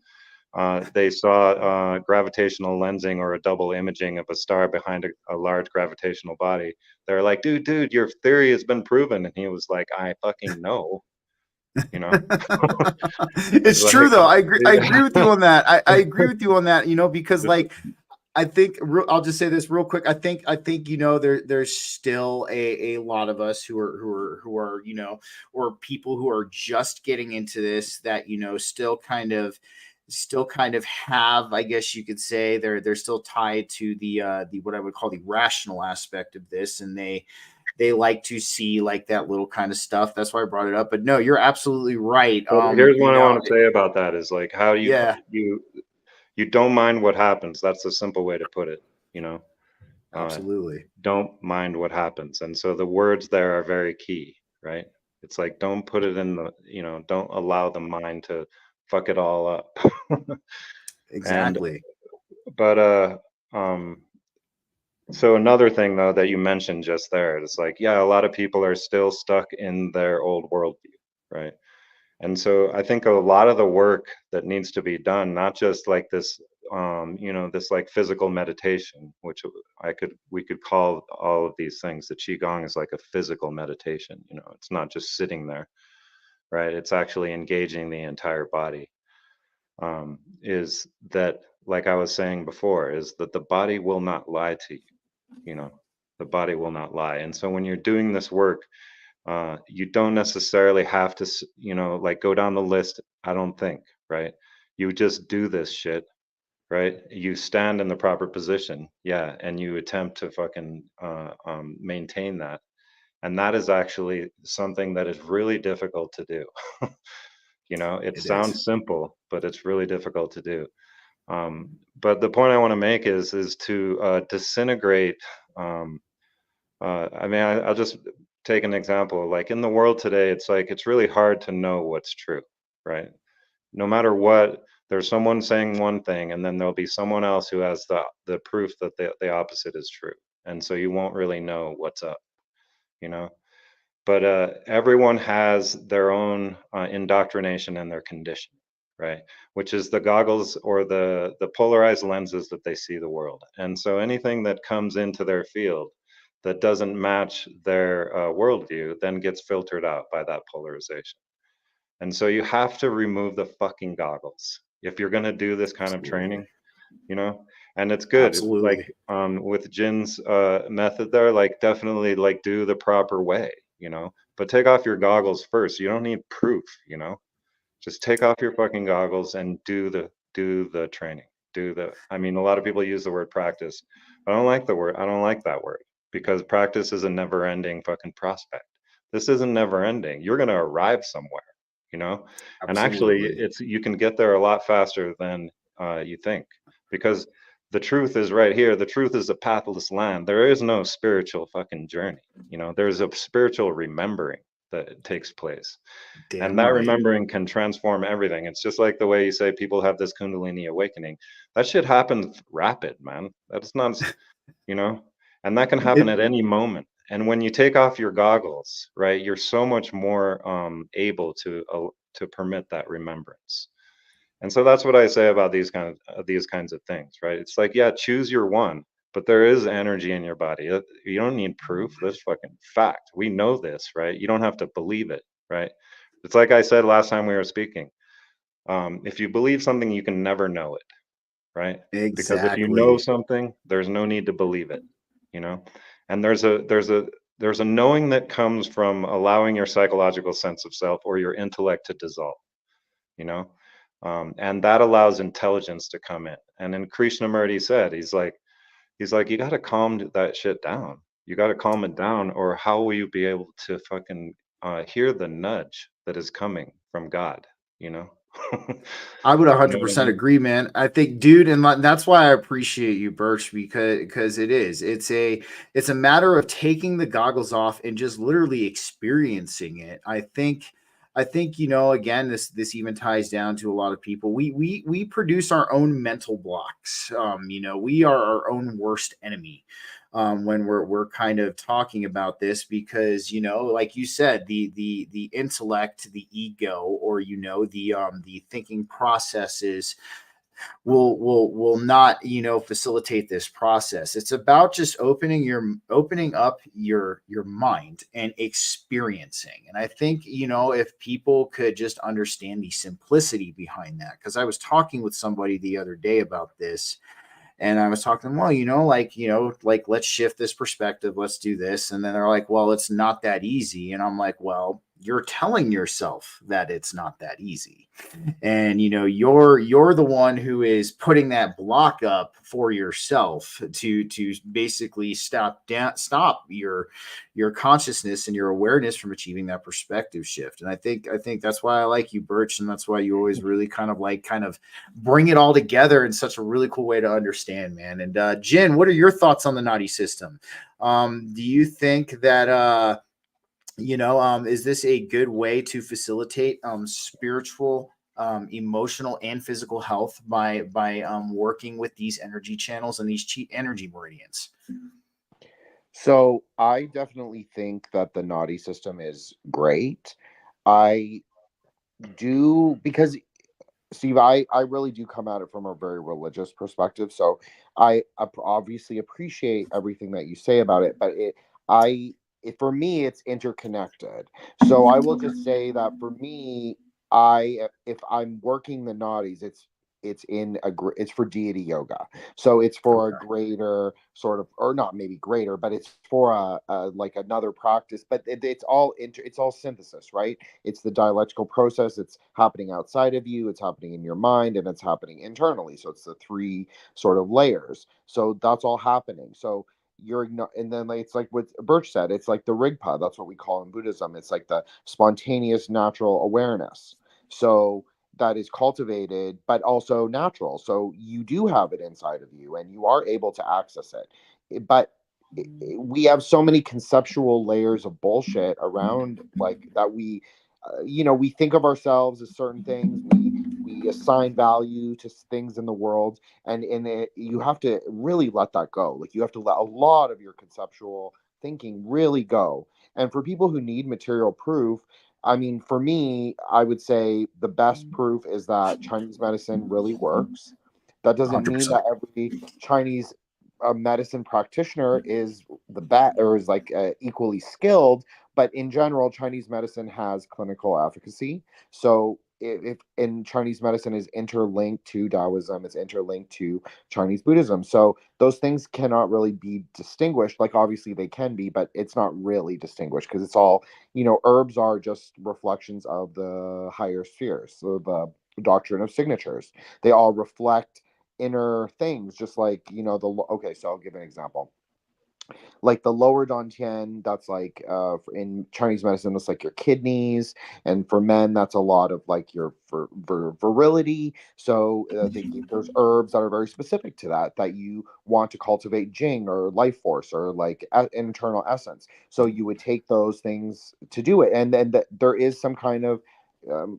Speaker 2: they saw gravitational lensing or a double imaging of a star behind a large gravitational body. They're like, dude, your theory has been proven, and he was like, I fucking know, you know. It's
Speaker 1: It's true
Speaker 2: like,
Speaker 1: though. I
Speaker 2: yeah.
Speaker 1: agree with you on that. I agree with you on that, because like I think I'll just say this real quick. I think there's still a lot of us who are or people who are just getting into this that still kind of have, I guess you could say, they're still tied to the what I would call the rational aspect of this, and they like to see like that little kind of stuff. That's why I brought it up. But no, you're absolutely right.
Speaker 2: Well, here's what I want to say about that is like how
Speaker 1: Yeah,
Speaker 2: you don't mind what happens. That's a simple way to put it, you know. Uh,
Speaker 1: absolutely.
Speaker 2: don't mind what happens. And so the words there are very key, right? It's like don't put it in don't allow the mind to fuck it all up. And
Speaker 1: Exactly.
Speaker 2: but um so another thing though that you mentioned just there, it's like, yeah, a lot of people are still stuck in their old worldview, right? And so I think a lot of the work that needs to be done, not just like this, this like physical meditation, which we could call all of these things. The qigong is like a physical meditation. It's not just sitting there, right? It's actually engaging the entire body. is that, like I was saying before, is that the body will not lie to you. You know, the body will not lie. And so when you're doing this work, you don't necessarily have to, like go down the list. I don't think, right? You just do this shit, right? You stand in the proper position, yeah, and you attempt to fucking maintain that. And that is actually something that is really difficult to do. It
Speaker 1: It is.
Speaker 2: sounds simple, but it's really difficult to do. But the point I want to make is to disintegrate. I mean, I'll just take an example. Like in the world today, it's like it's really hard to know what's true, right? No matter what, there's someone saying one thing, and then there'll be someone else who has the proof that the opposite is true, and so you won't really know what's up, you know. But everyone has their own indoctrination and their condition, right? Which is the goggles or the polarized lenses that they see the world. And so anything that comes into their field that doesn't match their worldview then gets filtered out by that polarization. And so you have to remove the fucking goggles if you're going to do this kind of
Speaker 1: Absolutely.
Speaker 2: training, you know. And it's good, like
Speaker 1: Absolutely.
Speaker 2: with Jin's method there, like definitely like do the proper way, but take off your goggles first. You don't need proof, just take off your fucking goggles and do the training. I mean, a lot of people use the word practice. I don't like that word, because practice is a never ending fucking prospect. This isn't never ending. You're going to arrive somewhere, you know and actually
Speaker 1: Absolutely.
Speaker 2: you can get there a lot faster than you think, because the truth is right here. The truth is a pathless land. There is no spiritual fucking journey. There's a spiritual remembering that takes place, and
Speaker 1: Damn
Speaker 2: that
Speaker 1: right.
Speaker 2: remembering can transform everything. It's just like the way you say people have this kundalini awakening. That shit happens rapid, man. That's not, you know, and that can happen
Speaker 1: It,
Speaker 2: at any moment. And when you take off your goggles, right, you're so much more able to permit that remembrance. And so that's what I say about these kinds of things, right? It's like, yeah, choose your one, but there is energy in your body. You don't need proof. That's fucking fact. We know this, right? You don't have to believe it, right? It's like I said last time we were speaking. If you believe something, you can never know it, right? Because if you know
Speaker 1: exactly.
Speaker 2: something, there's no need to believe it, you know. And there's a knowing that comes from allowing your psychological sense of self or your intellect to dissolve, you know. And that allows intelligence to come in. And then Krishnamurti said, he's like, you got to calm that shit down. You got to calm it down, or how will you be able to fucking hear the nudge that is coming from God, you know?
Speaker 1: I would
Speaker 2: You know what I
Speaker 1: 100%
Speaker 2: mean?
Speaker 1: agree, man. I think, dude, and that's why I appreciate you, Birch, because it's a matter of taking the goggles off and just literally experiencing it. I think again, this even ties down to a lot of people. We produce our own mental blocks. We are our own worst enemy. When we're kind of talking about this, because like you said, the intellect, the ego, or the thinking processes will not facilitate this process. It's about just opening up your mind and experiencing. And I think if people could just understand the simplicity behind that, because I was talking with somebody the other day about this, and I was talking to them, well, like let's shift this perspective, let's do this. And then they're like, well, it's not that easy. And I'm like, well, you're telling yourself that it's not that easy. And you're the one who is putting that block up for yourself to basically stop your consciousness and your awareness from achieving that perspective shift. And I think that's why I like you, Birch, and that's why you always really kind of bring it all together in such a really cool way to understand, man. And Jin, what are your thoughts on the naughty system? Do you think that is this a good way to facilitate spiritual, emotional, and physical health by working with these energy channels and these energy meridians?
Speaker 3: So I definitely think that the naughty system is great. I do, because Steve, I really do come at it from a very religious perspective. So I obviously appreciate everything that you say about it, but for me, it's interconnected. So I will just say that for me, if I'm working the nadis, it's for deity yoga, so it's for a greater sort of, or not maybe greater, but it's for a like another practice, but it's all synthesis, right? It's the dialectical process. It's happening outside of you, it's happening in your mind, and it's happening internally. So it's the three sort of layers. So that's all happening. So and then like, it's like what Birch said, it's like the rigpa. That's what we call in Buddhism. It's like the spontaneous natural awareness. So that is cultivated but also natural, so you do have it inside of you and you are able to access it. But we have so many conceptual layers of bullshit around, like that we think of ourselves as certain things, we assign value to things in the world, and you have to really let that go. Like, you have to let a lot of your conceptual thinking really go. And for people who need material proof, I mean, for me, I would say the best proof is that Chinese medicine really works. That doesn't mean
Speaker 1: 100%.
Speaker 3: that every Chinese medicine practitioner is the best or is like equally skilled, but in general, Chinese medicine has clinical efficacy. So if in Chinese medicine is interlinked to Taoism, it's interlinked to Chinese Buddhism. So those things cannot really be distinguished. Like, obviously they can be, but it's not really distinguished because it's all, herbs are just reflections of the higher spheres. So the doctrine of signatures, they all reflect inner things, just like, okay, so I'll give an example. Like the lower dantian, that's like in Chinese medicine, that's like your kidneys, and for men, that's a lot of like your virility. So there's herbs that are very specific to that you want to cultivate jing or life force or like internal essence. So you would take those things to do it, and then there is some kind of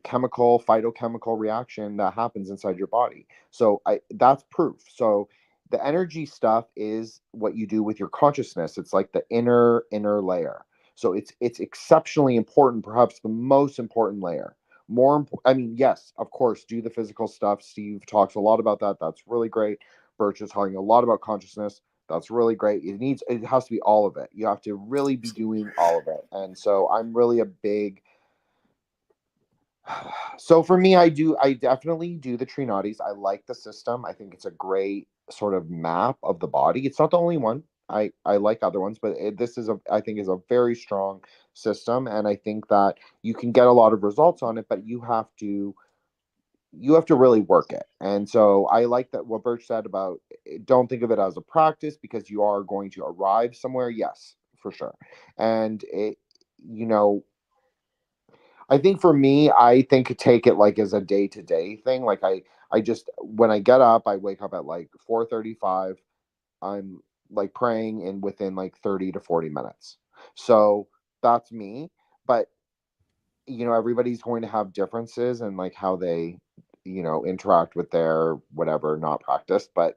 Speaker 3: chemical phytochemical reaction that happens inside your body. So that's proof. So the energy stuff is what you do with your consciousness. It's like the inner layer. So it's exceptionally important, perhaps the most important layer. I mean, yes, of course, do the physical stuff. Steve talks a lot about that. That's really great. Birch is talking a lot about consciousness. That's really great. It has to be all of it. You have to really be doing all of it. And so I'm really a big, so for me, I definitely do the Trinadis. I like the system. I think it's a great sort of map of the body. It's not the only one. I like other ones, but this I think is a very strong system, and I think that you can get a lot of results on it, but you have to really work it. And so I like that what Birch said about, don't think of it as a practice because you are going to arrive somewhere. Yes, for sure. And you know I think for me, I think take it like as a day-to-day thing. Like, I just, when I get up, I wake up at like 4:35. I'm like praying in within like 30 to 40 minutes. So that's me. But everybody's going to have differences and like how they interact with their whatever, not practice but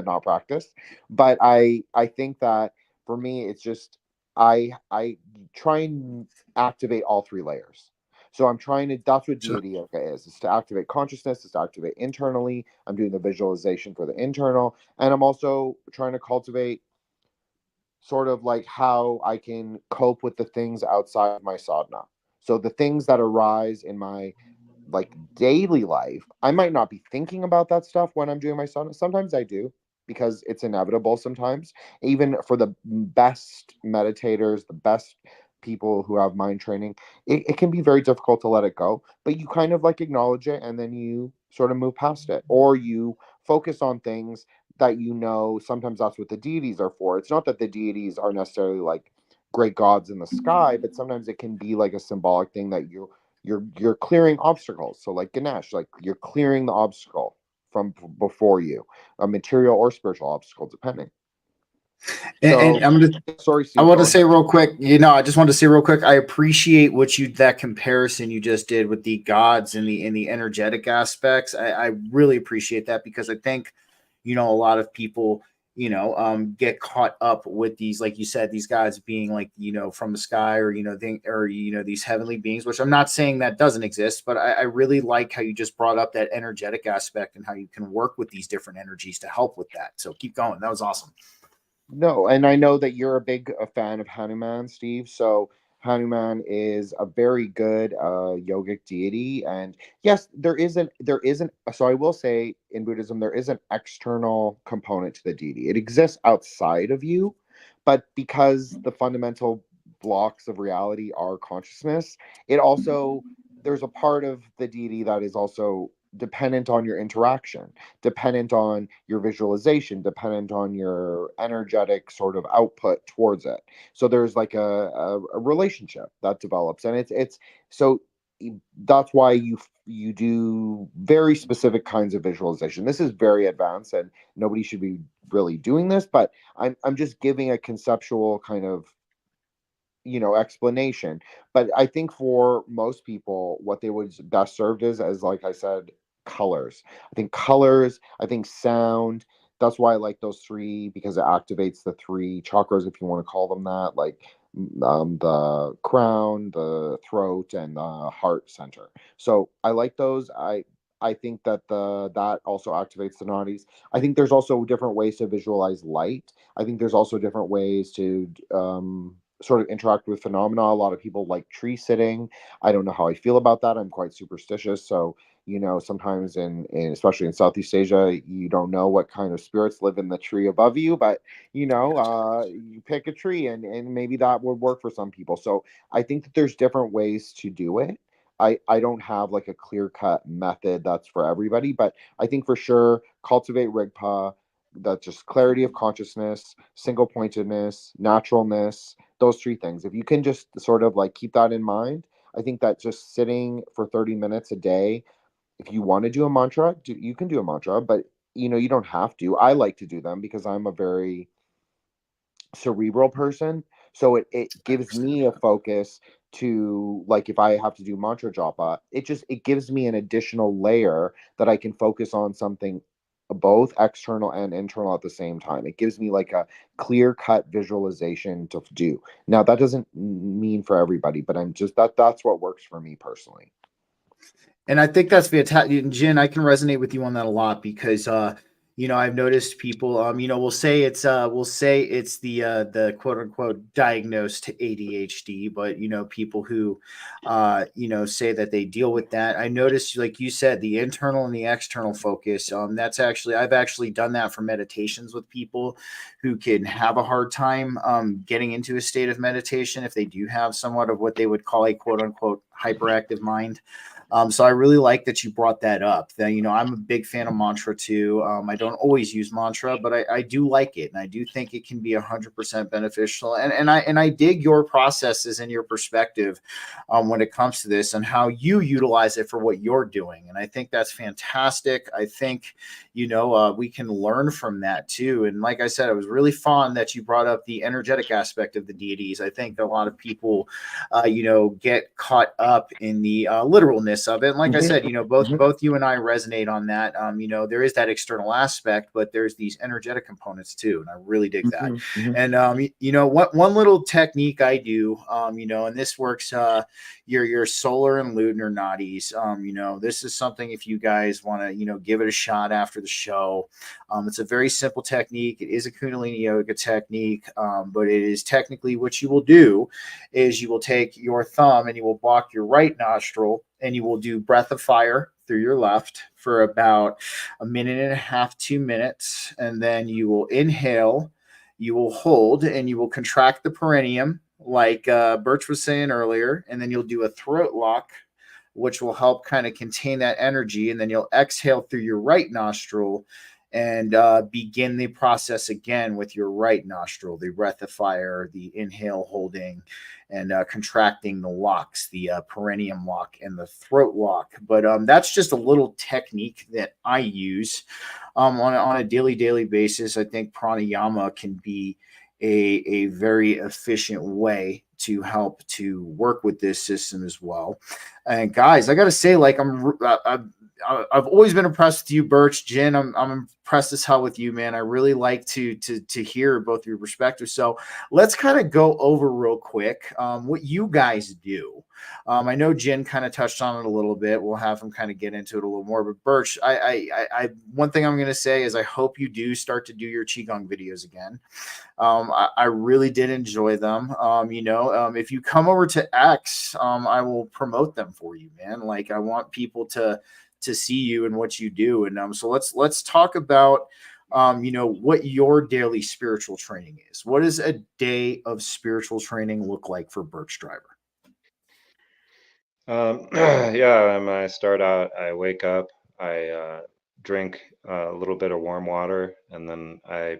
Speaker 3: not practice. But I think that for me, it's just, I try and activate all three layers. So I'm trying to, that's what
Speaker 1: So
Speaker 3: deity yoga is. It's to activate consciousness, it's to activate internally. I'm doing the visualization for the internal, and I'm also trying to cultivate sort of like how I can cope with the things outside of my sadhana. So the things that arise in my like daily life, I might not be thinking about that stuff when I'm doing my sadhana. Sometimes I do, because it's inevitable sometimes. Even for the best meditators, the best people who have mind training, it can be very difficult to let it go. But you kind of like acknowledge it, and then you sort of move past it, or you focus on things that sometimes that's what the deities are for. It's not that the deities are necessarily like great gods in the sky, but sometimes it can be like a symbolic thing that you're clearing obstacles. So like Ganesh, like you're clearing the obstacle from before you, a material or spiritual obstacle, depending. So
Speaker 1: and I'm gonna
Speaker 3: sorry,
Speaker 1: I
Speaker 3: Steve,
Speaker 1: want to
Speaker 3: go
Speaker 1: say
Speaker 3: ahead.
Speaker 1: real quick, I just want to say real quick, I appreciate that comparison you just did with the gods and the energetic aspects. I really appreciate that, because I think, a lot of people, get caught up with these, like you said, these guys being like, from the sky, or, these heavenly beings, which I'm not saying that doesn't exist, but I really like how you just brought up that energetic aspect and how you can work with these different energies to help with that. So keep going. That was awesome.
Speaker 3: No, and I know that you're a big fan of Hanuman, Steve. So Hanuman is a very good yogic deity, and yes, so I will say in Buddhism there is an external component to the deity. It exists outside of you, but because the fundamental blocks of reality are consciousness, it also there's a part of the deity that is also dependent on your interaction, dependent on your visualization, dependent on your energetic sort of output towards it. So there's like a relationship that develops, and it's so that's why you do very specific kinds of visualization. This is very advanced, and nobody should be really doing this, but I'm just giving a conceptual kind of explanation. But I think for most people what they would best served as like I said, colors. I think sound. That's why I like those three, because it activates the three chakras, if you want to call them that, like the crown, the throat, and the heart center. So I like those. I think that that also activates the nadis. I think there's also different ways to visualize light. I think there's also different ways to sort of interact with phenomena. A lot of people like tree sitting. I don't know how I feel about that. I'm quite superstitious, so sometimes in especially in Southeast Asia, you don't know what kind of spirits live in the tree above you, but you pick a tree, and maybe that would work for some people. So I think that there's different ways to do it. I don't have like a clear cut method that's for everybody, but I think for sure cultivate Rigpa, that's just clarity of consciousness, single pointedness, naturalness, those three things. If you can just sort of like keep that in mind, I think that just sitting for 30 minutes a day, if you want to do a mantra, you can do a mantra, but you don't have to. I like to do them because I'm a very cerebral person. So it gives me a focus to, like, if I have to do mantra japa, it gives me an additional layer that I can focus on something both external and internal at the same time. It gives me like a clear cut visualization to do. Now that doesn't mean for everybody, but that's what works for me personally.
Speaker 1: And I think that's fantastic. Jin, I can resonate with you on that a lot because I've noticed people we'll say it's the quote unquote diagnosed ADHD, but people who say that they deal with that. I noticed, like you said, the internal and the external focus. I've actually done that for meditations with people who can have a hard time getting into a state of meditation if they do have somewhat of what they would call a quote unquote hyperactive mind. So I really like that you brought that up. That I'm a big fan of mantra too. I don't always use mantra, but I do like it, and I do think it can be 100% beneficial. And I dig your processes and your perspective when it comes to this and how you utilize it for what you're doing. And I think that's fantastic. I think we can learn from that too. And like I said, it was really fun that you brought up the energetic aspect of the deities. I think a lot of people, get caught up in the literalness of it. And like I said, both you and I resonate on that. There is that external aspect, but there's these energetic components too, and I really dig that. And one little technique I do, and this works, your solar and lunar nadis. This is something if you guys want to, give it a shot after the show. It's a very simple technique. It is a Kundalini yoga technique, but it is technically what you will do is you will take your thumb and you will block your right nostril, and you will do breath of fire through your left for about 1.5 2 minutes. And then you will inhale, you will hold, and you will contract the perineum, like Burch was saying earlier. And then you'll do a throat lock, which will help kind of contain that energy. And then you'll exhale through your right nostril and begin the process again with your right nostril, the breath of fire, the inhale, holding, and contracting the locks, the perineum lock and the throat lock. But that's just a little technique that I use on a daily basis. I think pranayama can be a very efficient way to help to work with this system as well. And guys, I got to say, like, I've always been impressed with you, Burch. Jin, I'm press this hell with you, man. I really like to hear both your perspectives. So let's kind of go over real quick what you guys do. I know Jen kind of touched on it a little bit. We'll have him kind of get into it a little more. But Burch, one thing I'm going to say is I hope you do start to do your qigong videos again. I really did enjoy them. If you come over to X, I will promote them for you, man. Like I want people to see you and what you do. And so let's talk about what your daily spiritual training is. What does a day of spiritual training look like for Burch Driver?
Speaker 2: Yeah, I start out, I wake up, I drink a little bit of warm water, and then I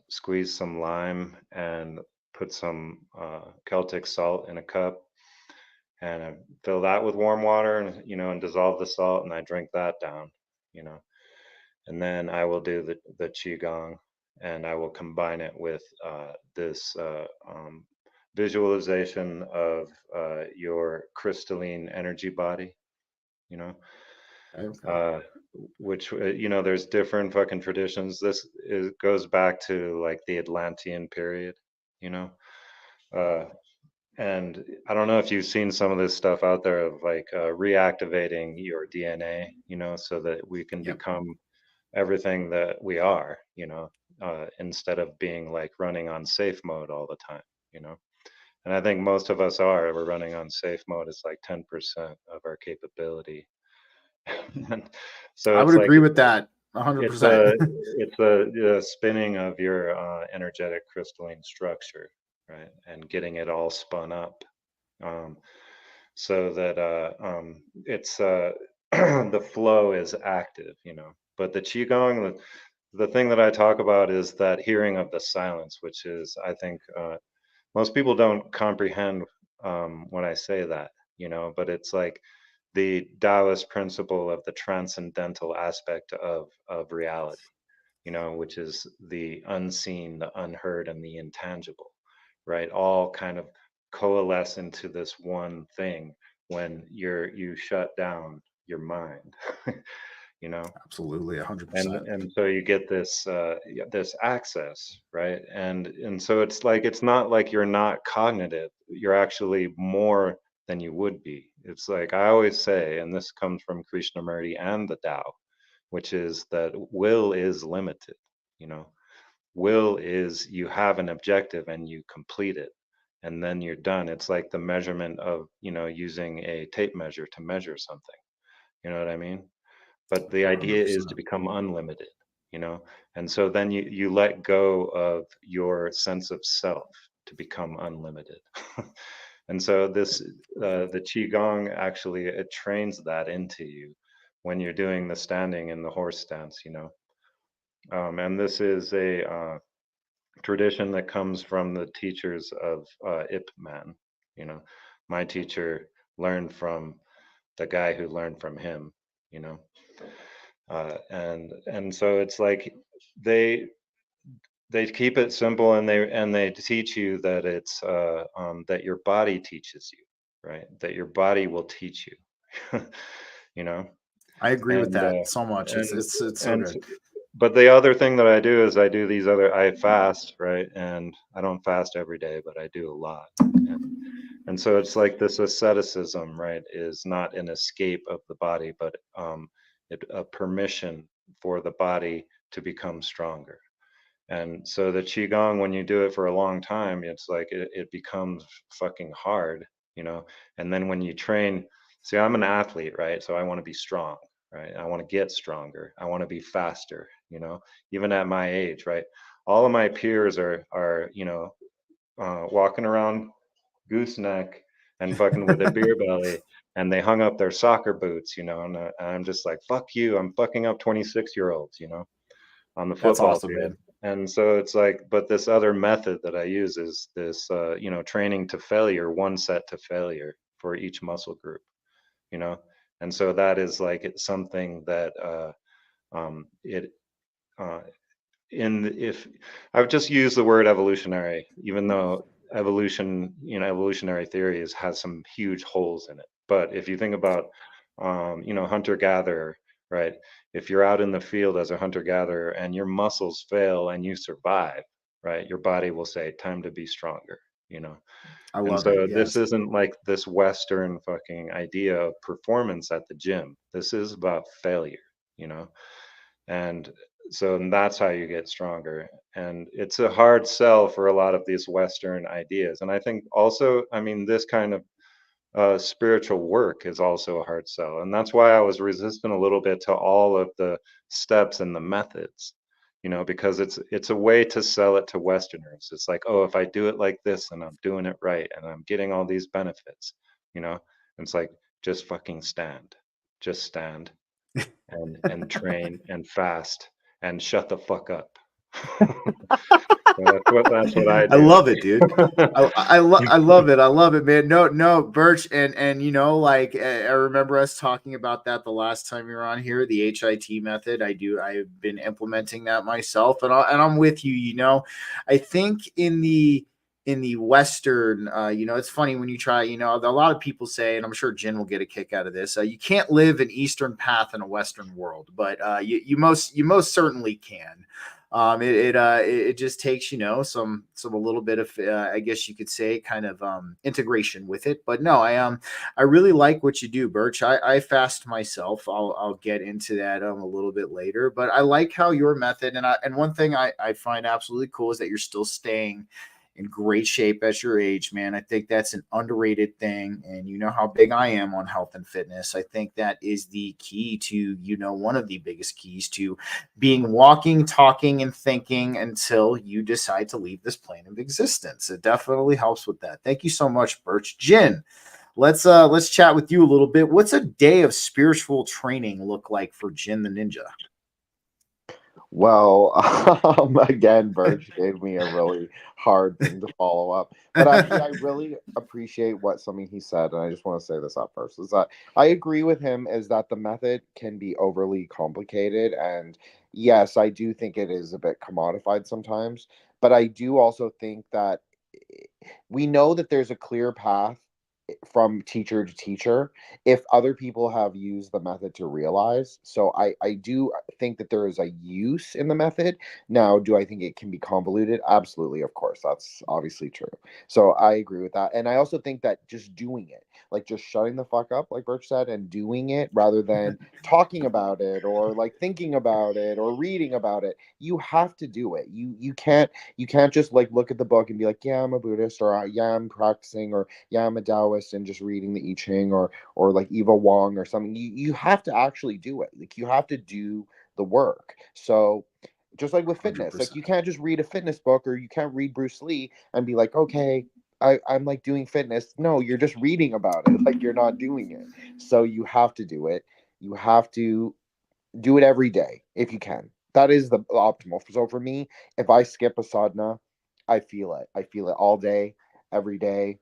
Speaker 2: squeeze some lime and put some Celtic salt in a cup, and I fill that with warm water, and and dissolve the salt, and I drink that down, you know, and then I will do the qigong, and I will combine it with this visualization of your crystalline energy body, you know,
Speaker 1: Okay.
Speaker 2: uh, which there's different fucking traditions. Goes back to like the Atlantean period, you know. Uh, and I don't know if you've seen some of this stuff out there of like reactivating your DNA, so that we can
Speaker 1: Yep.
Speaker 2: become everything that we are, instead of being like running on safe mode all the time, you know. And I think most of us are. We're running on safe mode. It's like 10% of our capability. And so
Speaker 1: I
Speaker 2: it's
Speaker 1: would
Speaker 2: like
Speaker 1: agree with that
Speaker 2: it's
Speaker 1: 100%.
Speaker 2: a it's a spinning of your energetic crystalline structure, right? And getting it all spun up, um, so that it's the flow is active, But the qigong, the thing that I talk about is that hearing of the silence, which is, I think, most people don't comprehend when I say that, but it's like the Taoist principle of the transcendental aspect of reality, which is the unseen, the unheard, and the intangible, right? All kind of coalesce into this one thing when you shut down your mind, you know
Speaker 1: Absolutely,
Speaker 2: and
Speaker 1: 100%.
Speaker 2: and so you get this this access, right? And so it's like, it's not like you're not cognitive, you're actually more than you would be. It's like I always say, and this comes from Krishnamurti and the Tao, which is that will is limited, you know will is, you have an objective and you complete it, and then you're done. It's like the measurement of, using a tape measure to measure something, you know what I mean? But the idea is to
Speaker 1: 100%.
Speaker 2: become unlimited, and so then you let go of your sense of self to become unlimited. And so the qigong actually, it trains that into you when you're doing the standing in the horse stance, and this is a tradition that comes from the teachers of Ip Man. you know my teacher learned from the guy who learned from him, you know and so it's like they they keep it simple, and they teach you that it's that your body teaches you, right? That your body will teach you, you know
Speaker 1: I agree with
Speaker 2: and
Speaker 1: that so much. It's
Speaker 2: and
Speaker 1: it's so
Speaker 2: and
Speaker 1: good.
Speaker 2: but the other thing that I do is I fast, right? And I don't fast every day, but I do a lot. And so it's like this asceticism, right, is not an escape of the body, but a permission for the body to become stronger. And so the qigong, when you do it for a long time, it's like it becomes fucking hard, you know. And then when you train, see, I'm an athlete, right? So I want to be strong, right? I want to get stronger. I want to be faster, even at my age, right? All of my peers are walking around gooseneck and fucking with a beer belly, and they hung up their soccer boots, and I'm just like, fuck you, I'm fucking up 26-year-olds, on the
Speaker 1: That's
Speaker 2: football
Speaker 1: awesome,
Speaker 2: field.
Speaker 1: man.
Speaker 2: And so it's like, but this other method that I use is this, training to failure, one set to failure for each muscle group, you know? And so that is like, it's something that, it, uh, if I would just use the word evolutionary, even though evolutionary theory has some huge holes in it. But if you think about, hunter gatherer, right? If you're out in the field as a hunter-gatherer and your muscles fail and you survive, right, your body will say, time to be stronger, you know?
Speaker 1: I
Speaker 2: And
Speaker 1: love it.
Speaker 2: so this
Speaker 1: Yes.
Speaker 2: isn't like this Western fucking idea of performance at the gym. This is about failure, you know? And so that's how you get stronger. And it's a hard sell for a lot of these Western ideas. And I think also, I mean, this kind of spiritual work is also a hard sell. And that's why I was resistant a little bit to all of the steps and the methods, you know, because it's a way to sell it to Westerners. It's like, oh, if I do it like this, then I'm doing it right and I'm getting all these benefits, you know. And it's like, just fucking stand, just stand and train and fast and shut the fuck up. That's what I
Speaker 1: I
Speaker 2: do.
Speaker 1: love it, dude. I love it. I love it, man. No, Birch, and you know, like I remember us talking about that the last time you were on here, the HIT method. I've been implementing that myself, and I'm with you. You know, I think in the Western, you know, it's funny when you try. You know, a lot of people say, and I'm sure Jen will get a kick out of this. You can't live an Eastern path in a Western world, but you most certainly can. It just takes, you know, some a little bit of I guess you could say kind of integration with it. But no, I really like what you do, Birch. I fast myself. I'll get into that a little bit later, but I like how your method, and one thing I find absolutely cool is that you're still staying in great shape at your age, man. I think that's an underrated thing. And you know how big I am on health and fitness. I think that is the key to, you know, one of the biggest keys to being walking, talking, and thinking until you decide to leave this plane of existence. It definitely helps with that. Thank you so much, Birch. Jin, let's chat with you a little bit. What's a day of spiritual training look like for Jin the Ninja?
Speaker 3: Well, again, Burch gave me a really hard thing to follow up. But actually, I really appreciate what something he said, and I just want to say this up first, is that I agree with him is that the method can be overly complicated. And yes, I do think it is a bit commodified sometimes. But I do also think that we know that there's a clear path from teacher to teacher if other people have used the method to realize. So I do think that there is a use in the method. Now, do I think it can be convoluted? Absolutely, of course. That's obviously true. So I agree with that. And I also think that just doing it, like just shutting the fuck up, like Birch said, and doing it rather than talking about it or like thinking about it or reading about it, you have to do it. You can't just like look at the book and be like, yeah, I'm a Buddhist, or yeah, I'm practicing, or yeah, I'm a Taoist and just reading the I Ching, or like Eva Wong or something. You have to actually do it. Like you have to do the work. So just like with fitness, like
Speaker 1: 100%.
Speaker 3: you can't just read a fitness book, or you can't read Bruce Lee and be like, okay, I'm like doing fitness. No, you're just reading about it. Like you're not doing it. So you have to do it. You have to do it every day if you can. That is the optimal. So for me, if I skip a sadhana, I feel it. I feel it all day, every day.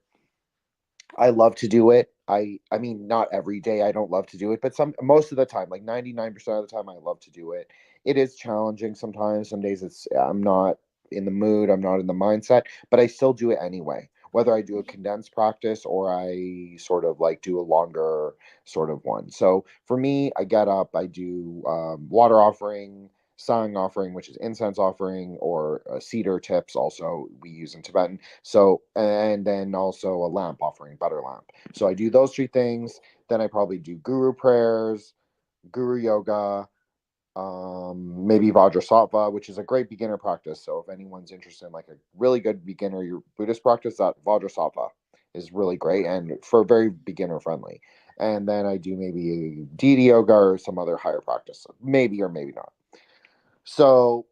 Speaker 3: I love to do it. I mean not every day I don't love to do it, but some most of the time, like 99% of the time I love to do it. It is challenging sometimes. Some days it's I'm not in the mood, I'm not in the mindset, but I still do it anyway. Whether I do a condensed practice or I sort of like do a longer sort of one. So for me, I get up, I do water offering, sang offering, which is incense offering, or cedar tips, also we use in Tibetan. So, and then also a lamp offering, butter lamp. So I do those three things. Then I probably do guru prayers, guru yoga, maybe Vajrasattva, which is a great beginner practice. So if anyone's interested in like a really good beginner your Buddhist practice, that Vajrasattva is really great and for very beginner friendly. And then I do maybe deity yoga or some other higher practice, maybe or maybe not. So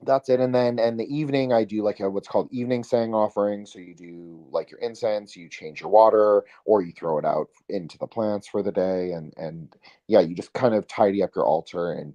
Speaker 3: that's it. And then in the evening I do like a what's called evening sang offering. So you do like your incense, you change your water, or you throw it out into the plants for the day, and yeah, you just kind of tidy up your altar and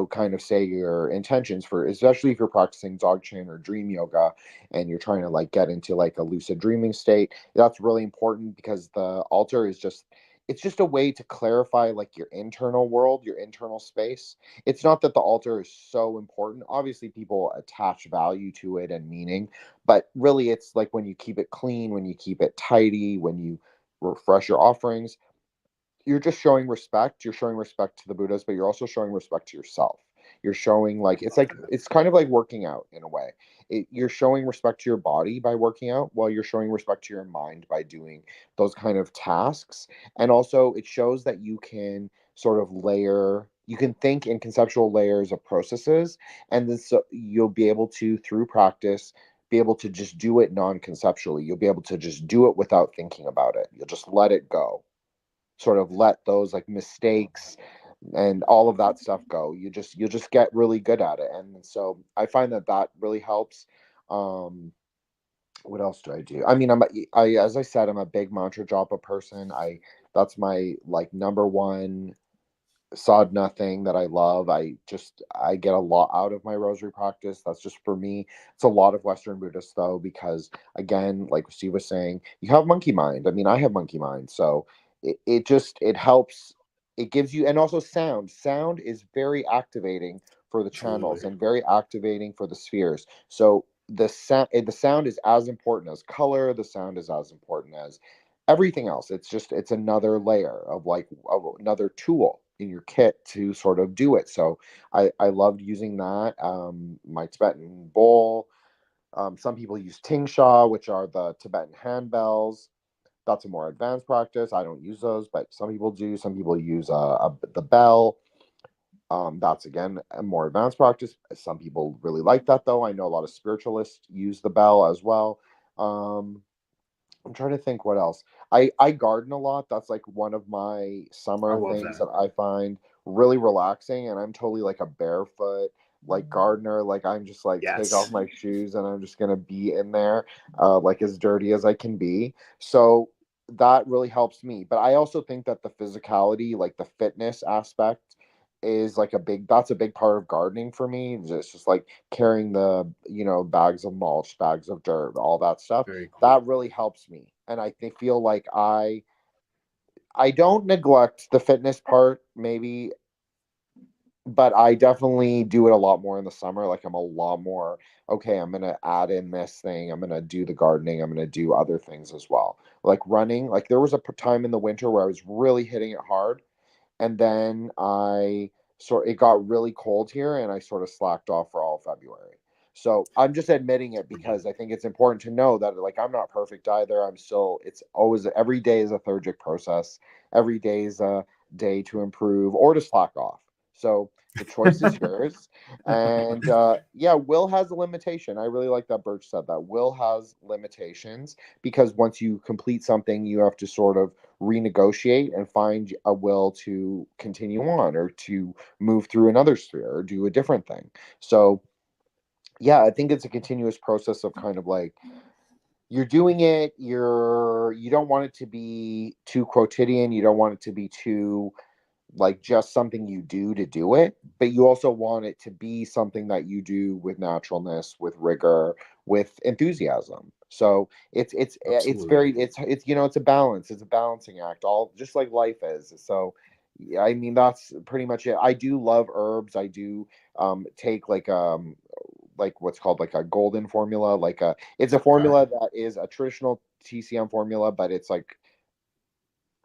Speaker 3: kind of say your intentions for, especially if you're practicing Dzogchen or dream yoga and you're trying to like get into like a lucid dreaming state. That's really important because the altar is just, it's just a way to clarify like your internal world, your internal space. It's not that the altar is so important. Obviously, people attach value to it and meaning, but really, it's like when you keep it clean, when you keep it tidy, when you refresh your offerings, you're just showing respect. You're showing respect to the Buddhas, but you're also showing respect to yourself. You're showing it's kind of like working out in a way. You're showing respect to your body by working out, while you're showing respect to your mind by doing those kind of tasks. And also, it shows that you can sort of layer. You can think in conceptual layers of processes, and then so you'll be able to, through practice, be able to just do it non-conceptually. You'll be able to just do it without thinking about it. You'll just let it go, sort of let those like mistakes and all of that stuff go. You'll just get really good at it. And so I find that that really helps. What else do I do? I mean, as I said, I'm a big mantra japa person. That's my like number one sadhana thing that I love. I get a lot out of my rosary practice. That's just for me. It's a lot of Western Buddhists though, because again, like Steve was saying, you have monkey mind. I mean, I have monkey mind, so it helps. It gives you, and also sound. Sound is very activating for the channels and very activating for the spheres. So the sound is as important as color. The sound is as important as everything else. It's another layer of another tool in your kit to sort of do it. So I loved using that. My Tibetan bowl. Some people use tingsha, which are the Tibetan handbells. That's a more advanced practice. I don't use those, but some people do. Some people use the bell. That's again a more advanced practice. Some people really like that though. I know a lot of spiritualists use the bell as well. Um, I'm trying to think what else. I garden a lot. That's like one of my
Speaker 1: I
Speaker 3: summer
Speaker 1: love
Speaker 3: things
Speaker 1: that.
Speaker 3: that I find really relaxing, and I'm totally like a barefoot like gardener. Like I'm just like take off
Speaker 1: Yes.
Speaker 3: my shoes and I'm just gonna be in there, like as dirty as I can be. So that really helps me. But I also think that the physicality, like the fitness aspect, is like that's a big part of gardening for me. It's just like carrying the bags of mulch, bags of dirt, all that stuff.
Speaker 1: Very cool.
Speaker 3: That really helps me, and feel like I don't neglect the fitness part, maybe, but I definitely do it a lot more in the summer. Like I'm a lot more, okay, I'm gonna add in this thing, I'm gonna do the gardening, I'm gonna do other things as well, like running. Like there was a time in the winter where I was really hitting it hard, and then it got really cold here, and I sort of slacked off for all of February. So I'm just admitting it because I think it's important to know that like I'm not perfect either. I'm still, it's always, every day is a theurgic process. Every day is a day to improve or to slack off. So the choice is yours. And yeah, will has a limitation. I really like that Birch said that. Will has limitations, because once you complete something, you have to sort of renegotiate and find a will to continue on, or to move through another sphere or do a different thing. So yeah, I think it's a continuous process of kind of like you're doing it, you don't want it to be too quotidian, you don't want it to be too like just something you do to do it, but you also want it to be something that you do with naturalness, with rigor, with enthusiasm. So it's
Speaker 1: Absolutely.
Speaker 3: very it's a balance. It's a balancing act, all just like life is. So yeah, I mean that's pretty much it. I do love herbs. I do take like what's called like a golden formula. It's a
Speaker 1: Okay.
Speaker 3: formula that is a traditional TCM formula, but it's like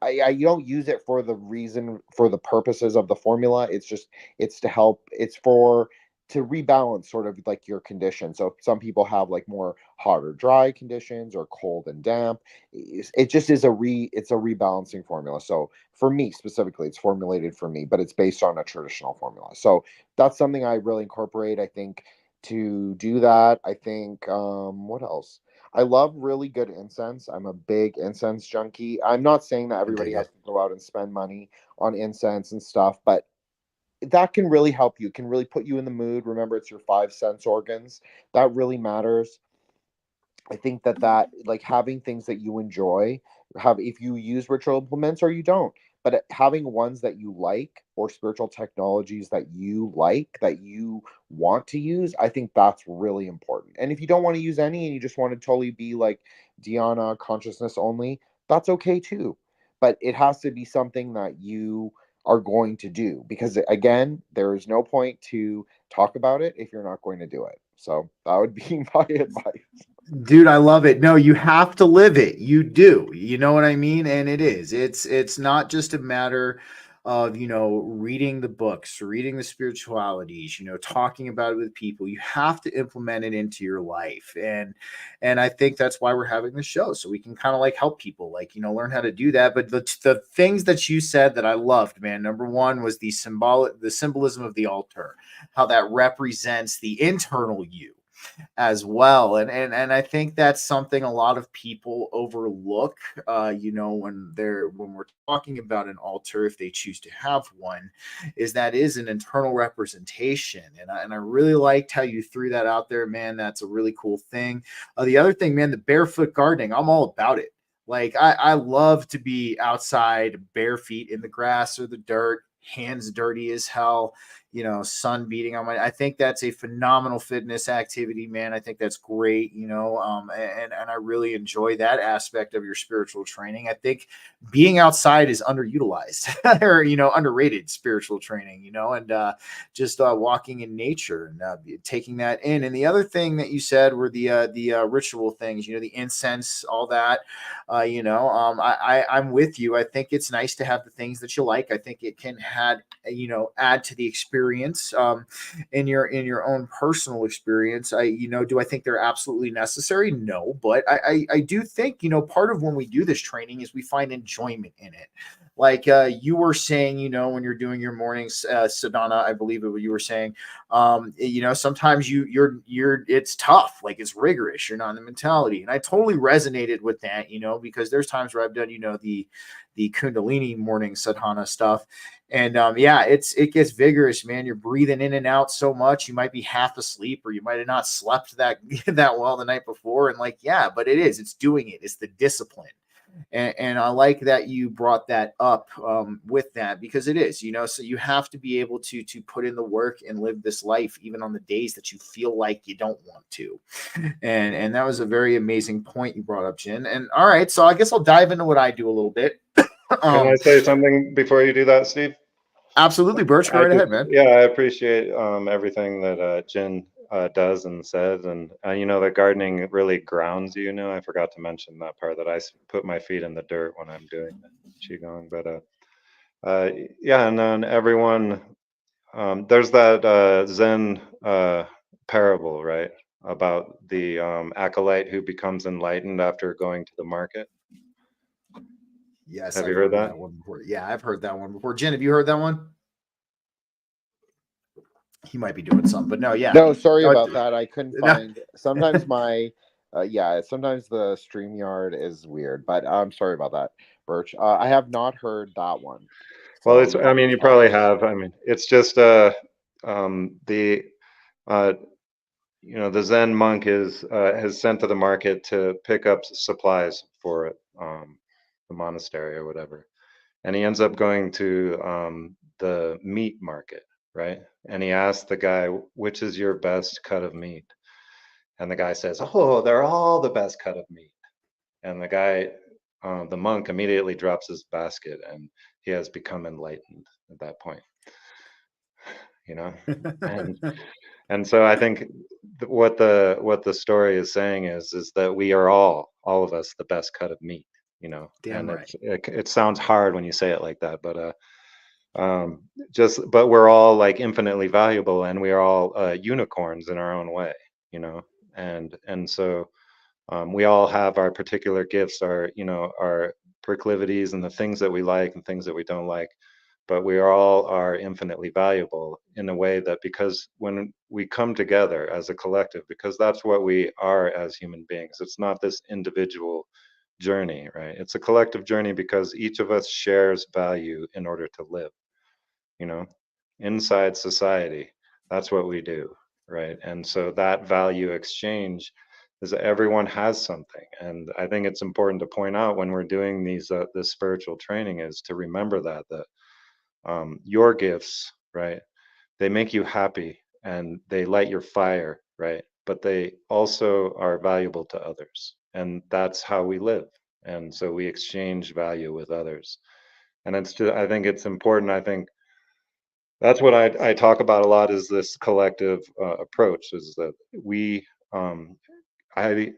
Speaker 3: I you don't use it for the reason, for the purposes of the formula. It's to help. It's for to rebalance sort of like your condition. So some people have like more hot or dry conditions, or cold and damp. It just is it's a rebalancing formula. So for me specifically, it's formulated for me, but it's based on a traditional formula. So that's something I really incorporate. I think to do that. I think what else? I love really good incense. I'm a big incense junkie. I'm not saying that
Speaker 1: I
Speaker 3: everybody
Speaker 1: dig
Speaker 3: has
Speaker 1: it.
Speaker 3: to go out and spend money on incense and stuff, but that can really help you. It can really put you in the mood. Remember, it's your five sense organs. That really matters. I think that like having things that you enjoy, have if you use ritual implements or you don't, but having ones that you like, or spiritual technologies that you like, that you want to use, I think that's really important. And if you don't want to use any and you just want to totally be like Dhyana consciousness only, that's okay too. But it has to be something that you are going to do, because again, there is no point to talk about it if you're not going to do it. So that would be my advice.
Speaker 1: Dude, I love it. No, you have to live it. You do. You know what I mean? And it is. It's not just a matter of, reading the books, reading the spiritualities, talking about it with people. You have to implement it into your life. And I think that's why we're having the show. So we can kind of like help people, like, learn how to do that. But the things that you said that I loved, man, number one was the symbolism of the altar, how that represents the internal you as well. And I think that's something a lot of people overlook, when we're talking about an altar, if they choose to have one, is that is an internal representation. And I really liked how you threw that out there, man. That's a really cool thing. The other thing, man, the barefoot gardening, I'm all about it. Like I love to be outside bare feet in the grass or the dirt, hands dirty as hell, sun beating on my. I think that's a phenomenal fitness activity, man. I think that's great, and I really enjoy that aspect of your spiritual training. I think being outside is underutilized or underrated spiritual training, and just walking in nature and taking that in. And the other thing that you said were the ritual things, the incense, all that. I'm with you. I think it's nice to have the things that you like. I think it can add to the experience in your own personal experience. Do I think they're absolutely necessary? No, but I do think, part of when we do this training is we find enjoyment in it. Like you were saying, when you're doing your mornings sadhana, I believe it, what you were saying, sometimes it's tough, like it's rigorous, you're not in the mentality. And I totally resonated with that, because there's times where I've done, the Kundalini morning sadhana stuff. And it gets vigorous, man. You're breathing in and out so much. You might be half asleep, or you might have not slept that well the night before. And but it's doing it. It's the discipline. And I like that you brought that up with that, because it is, so you have to be able to put in the work and live this life, even on the days that you feel like you don't want to. And that was a very amazing point you brought up, Jin. And all right, so I guess I'll dive into what I do a little bit.
Speaker 2: Can I say something before you do that, Steve?
Speaker 1: Absolutely, Burch. Go right ahead, man.
Speaker 2: Yeah, I appreciate everything that Jin does and says, and the gardening really grounds you. I forgot to mention that part, that I put my feet in the dirt when I'm doing qigong. But yeah, and then everyone, there's that Zen parable, right, about the acolyte who becomes enlightened after going to the market.
Speaker 1: Yes,
Speaker 2: have you heard that?
Speaker 1: One before? Yeah, I've heard that one before. Jen, have you heard that one? He might be doing something, but no, yeah.
Speaker 3: No, sorry about that. I couldn't find. Sometimes sometimes the StreamYard is weird, but I'm sorry about that, Burch. I have not heard that one.
Speaker 2: Well, you probably have. It's just the Zen monk is sent to the market to pick up supplies for it, the monastery or whatever, and he ends up going to the meat market, right? And he asks the guy, "Which is your best cut of meat?" And the guy says, "Oh, they're all the best cut of meat." And the guy, the monk, immediately drops his basket, and he has become enlightened at that point. And so I think what the story is saying is that we are all of us, the best cut of meat.
Speaker 1: Damn
Speaker 2: and
Speaker 1: right.
Speaker 2: it sounds hard when you say it like that, but but we're all like infinitely valuable, and we are all unicorns in our own way. And so we all have our particular gifts, our proclivities, and the things that we like and things that we don't like. But we all are infinitely valuable in a way that, because when we come together as a collective, because that's what we are as human beings, it's not this individual journey, right? It's a collective journey, because each of us shares value in order to live, inside society. That's what we do, right? And so that value exchange is that everyone has something. And I think it's important to point out when we're doing this spiritual training, is to remember that your gifts, right, they make you happy and they light your fire, right, but they also are valuable to others, and that's how we live. And so we exchange value with others. And I think it's important. I think that's what I talk about a lot, is this collective approach, is that we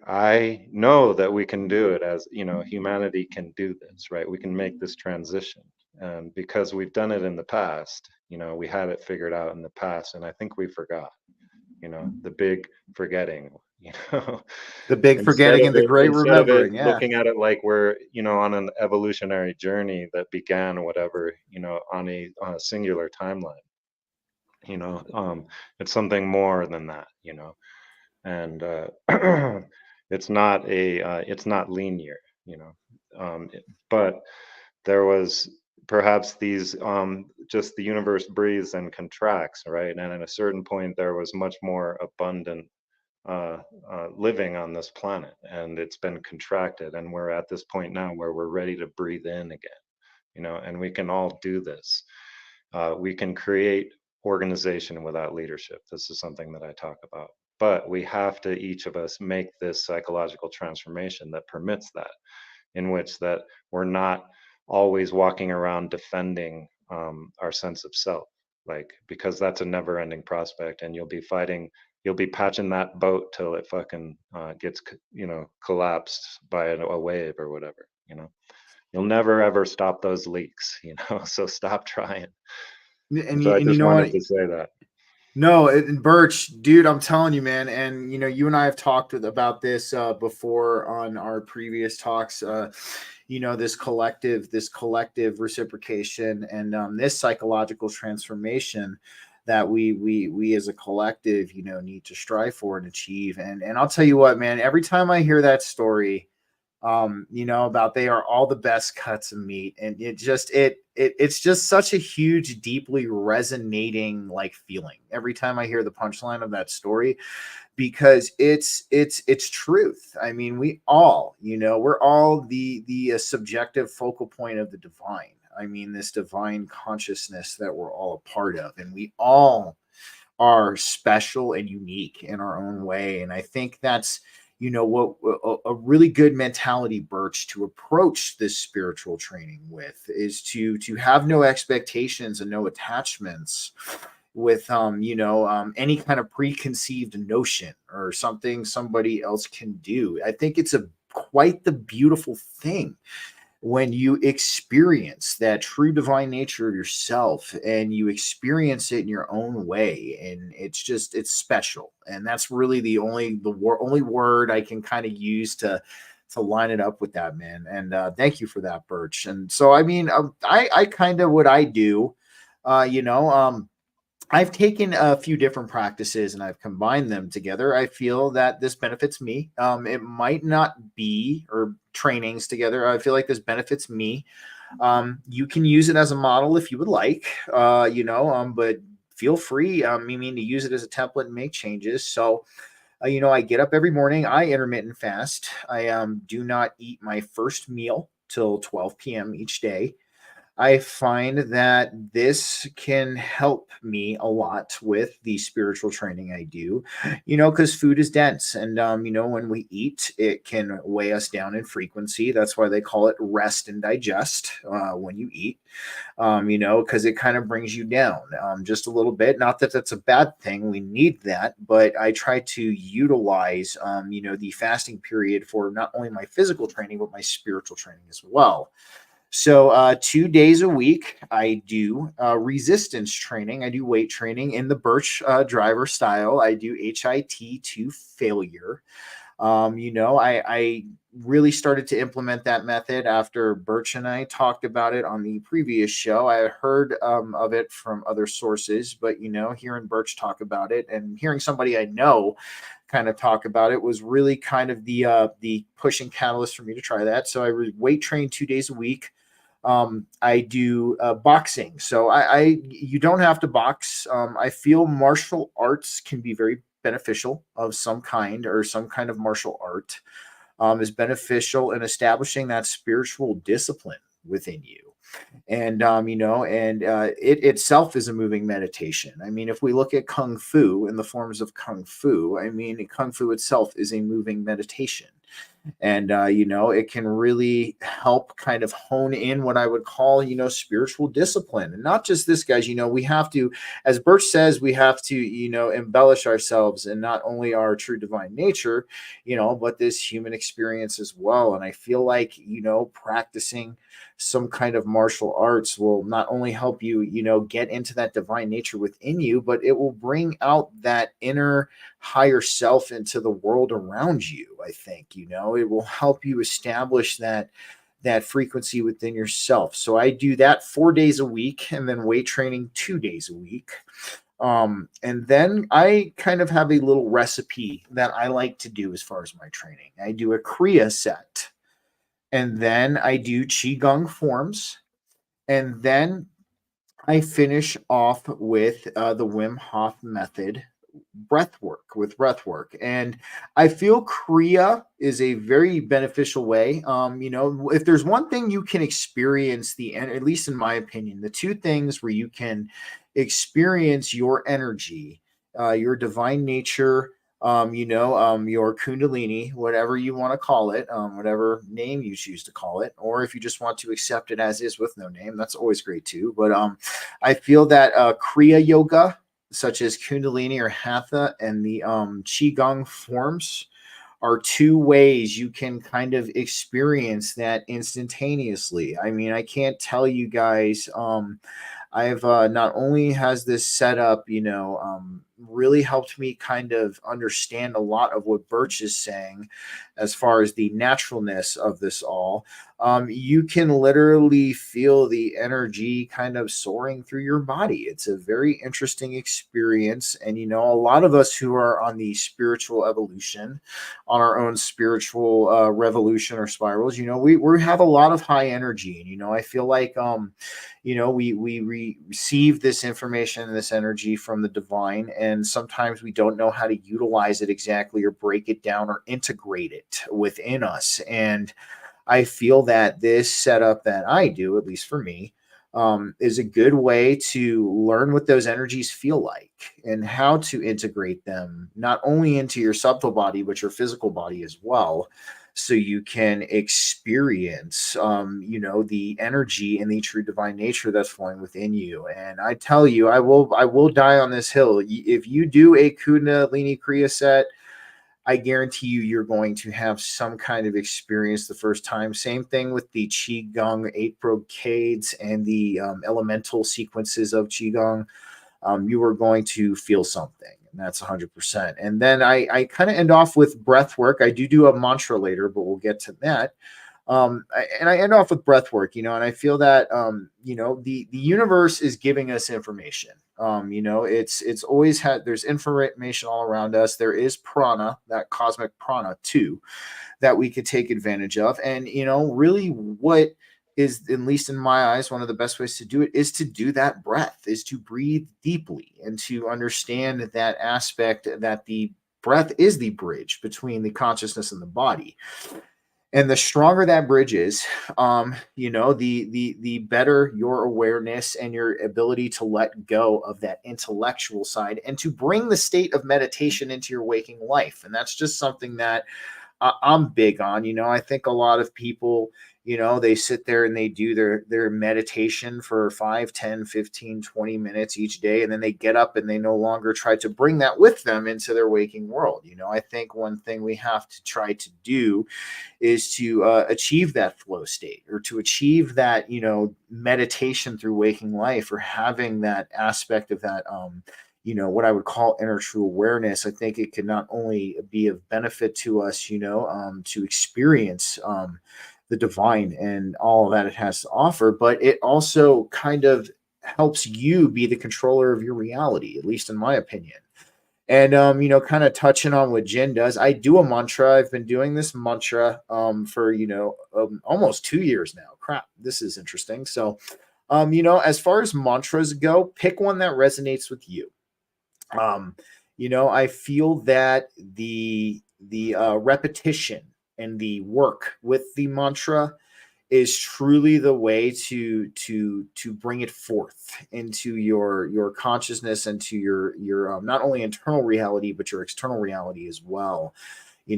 Speaker 2: I know that we can do it, as you know, humanity can do this, right? We can make this transition. And because we've done it in the past, you know, we had it figured out in the past, and I think we forgot, you know, the big forgetting, you know.
Speaker 1: The big forgetting and the great
Speaker 2: Instead of it
Speaker 1: remembering. Yeah.
Speaker 2: looking at it like we're, you know, on an evolutionary journey that began whatever, you know, on a singular timeline, you know, it's something more than that, you know. And it's not linear, you know. But there was perhaps these just the universe breathes and contracts, right? And at a certain point there was much more abundant living on this planet, and it's been contracted, and we're at this point now where we're ready to breathe in again, you know. And we can all do this. We can create organization without leadership. This is something that I talk about. But we have to, each of us, make this psychological transformation that permits that, in which that we're not always walking around defending our sense of self, like, because that's a never-ending prospect, and you'll be patching that boat till it fucking gets, you know, collapsed by a wave or whatever, you know. You'll never ever stop those leaks, you know. So stop trying.
Speaker 1: And
Speaker 2: So I
Speaker 1: you
Speaker 2: just
Speaker 1: know what?
Speaker 2: wanted to say that.
Speaker 1: No, and Birch, dude, I'm telling you, man. And you know, you and I have talked about this before on our previous talks. You know, this collective reciprocation, and this psychological transformation that we as a collective, you know, need to strive for and achieve. And I'll tell you what, man. Every time I hear that story, you know, about they are all the best cuts of meat, and it's just such a huge, deeply resonating like feeling every time I hear the punchline of that story, because it's truth. I mean, we all, you know, we're all the subjective focal point of the divine. I mean, this divine consciousness that we're all a part of, and we all are special and unique in our own way. And I think that's, you know, what a really good mentality, Birch, to approach this spiritual training with is to have no expectations and no attachments with you know, any kind of preconceived notion or something somebody else can do. I think it's a quite the beautiful thing when you experience that true divine nature of yourself, and you experience it in your own way, and it's special. And that's really the only word I can kind of use to line it up with that, man. And thank you for that, Birch. And so I mean, I kind of what I do, you know, I've taken a few different practices and I've combined them together. I feel that this benefits me. It might not be, or trainings together. I feel like this benefits me. You can use it as a model if you would like, you know, but feel free, you mean, to use it as a template and make changes. So, you know, I get up every morning. I intermittent fast. I do not eat my first meal till 12 p.m. each day. I find that this can help me a lot with the spiritual training I do, you know, because food is dense. And, you know, when we eat, it can weigh us down in frequency. That's why they call it rest and digest when you eat, you know, because it kind of brings you down just a little bit. Not that that's a bad thing. We need that. But I try to utilize, you know, the fasting period for not only my physical training, but my spiritual training as well. So 2 days a week, I do resistance training. I do weight training in the Burch Driver style. I do HIT to failure. You know, I really started to implement that method after Birch and I talked about it on the previous show. I had heard of it from other sources, but, you know, hearing Birch talk about it and hearing somebody I know kind of talk about it was really kind of the pushing catalyst for me to try that. So I weight train 2 days a week. I do boxing. So you don't have to box. I feel martial arts can be very beneficial of some kind, or some kind of martial art is beneficial in establishing that spiritual discipline within you. And you know, and it itself is a moving meditation. I mean, if we look at kung fu and the forms of kung fu, I mean, kung fu itself is a moving meditation. And it can really help kind of hone in what I would call spiritual discipline. And not just this, guys. We have to, as Burch says, we have to embellish ourselves, and not only our true divine nature, but this human experience as well. And I feel like practicing some kind of martial arts will not only help you get into that divine nature within you, but it will bring out that inner higher self into the world around you. I think it will help you establish that frequency within yourself. So I do that 4 days a week, and then weight training 2 days a week. And then I kind of have a little recipe that I like to do as far as my training. I do a Kriya set, and then I do Qigong forms, and then I finish off with the Wim Hof method breath work. And I feel Kriya is a very beneficial way. If there's one thing you can experience at least in my opinion, the two things where you can experience your energy, your divine nature, your kundalini, whatever you want to call it, whatever name you choose to call it, or if you just want to accept it as is with no name, that's always great too. But I feel that Kriya yoga, such as Kundalini or Hatha, and the Qigong forms are two ways you can kind of experience that instantaneously. I mean, I can't tell you guys. I've not only has this setup, really helped me kind of understand a lot of what Burch is saying as far as the naturalness of this all. You can literally feel the energy kind of soaring through your body. It's a very interesting experience. And, a lot of us who are on the spiritual evolution, on our own spiritual revolution or spirals, we have a lot of high energy. And, I feel like, we receive this information and this energy from the divine, and sometimes we don't know how to utilize it exactly, or break it down, or integrate it within us. And I feel that this setup that I do, at least for me, is a good way to learn what those energies feel like and how to integrate them, not only into your subtle body, but your physical body as well. So you can experience, the energy and the true divine nature that's flowing within you. And I tell you, I will die on this hill. If you do a Kundalini Kriya set, I guarantee you're going to have some kind of experience the first time. Same thing with the Qigong 8 brocades and the elemental sequences of Qigong. You are going to feel something, and that's 100%. And then I kind of end off with breath work. I do a mantra later, but we'll get to that. And I end off with breath work, and I feel that, the universe is giving us information. It's always there's information all around us. There is prana, that cosmic prana too, that we could take advantage of. And, really what is, at least in my eyes, one of the best ways to do it is to do that breath, is to breathe deeply, and to understand that aspect, that the breath is the bridge between the consciousness and the body. And the stronger that bridge is, the better your awareness and your ability to let go of that intellectual side, and to bring the state of meditation into your waking life. And that's just something that I'm big on. I think a lot of people, they sit there and they do their meditation for 5, 10, 15, 20 minutes each day. And then they get up and they no longer try to bring that with them into their waking world. I think one thing we have to try to do is to achieve that flow state, or to achieve that, meditation through waking life, or having that aspect of that, what I would call inner true awareness. I think it can not only be of benefit to us, to experience the divine and all that it has to offer, but it also kind of helps you be the controller of your reality, at least in my opinion. And kind of touching on what Jen does, I do a mantra. I've been doing this mantra for almost 2 years now. Crap, this is interesting. So, as far as mantras go, pick one that resonates with you. I feel that the repetition and the work with the mantra is truly the way to bring it forth into your consciousness, and to your not only internal reality, but your external reality as well.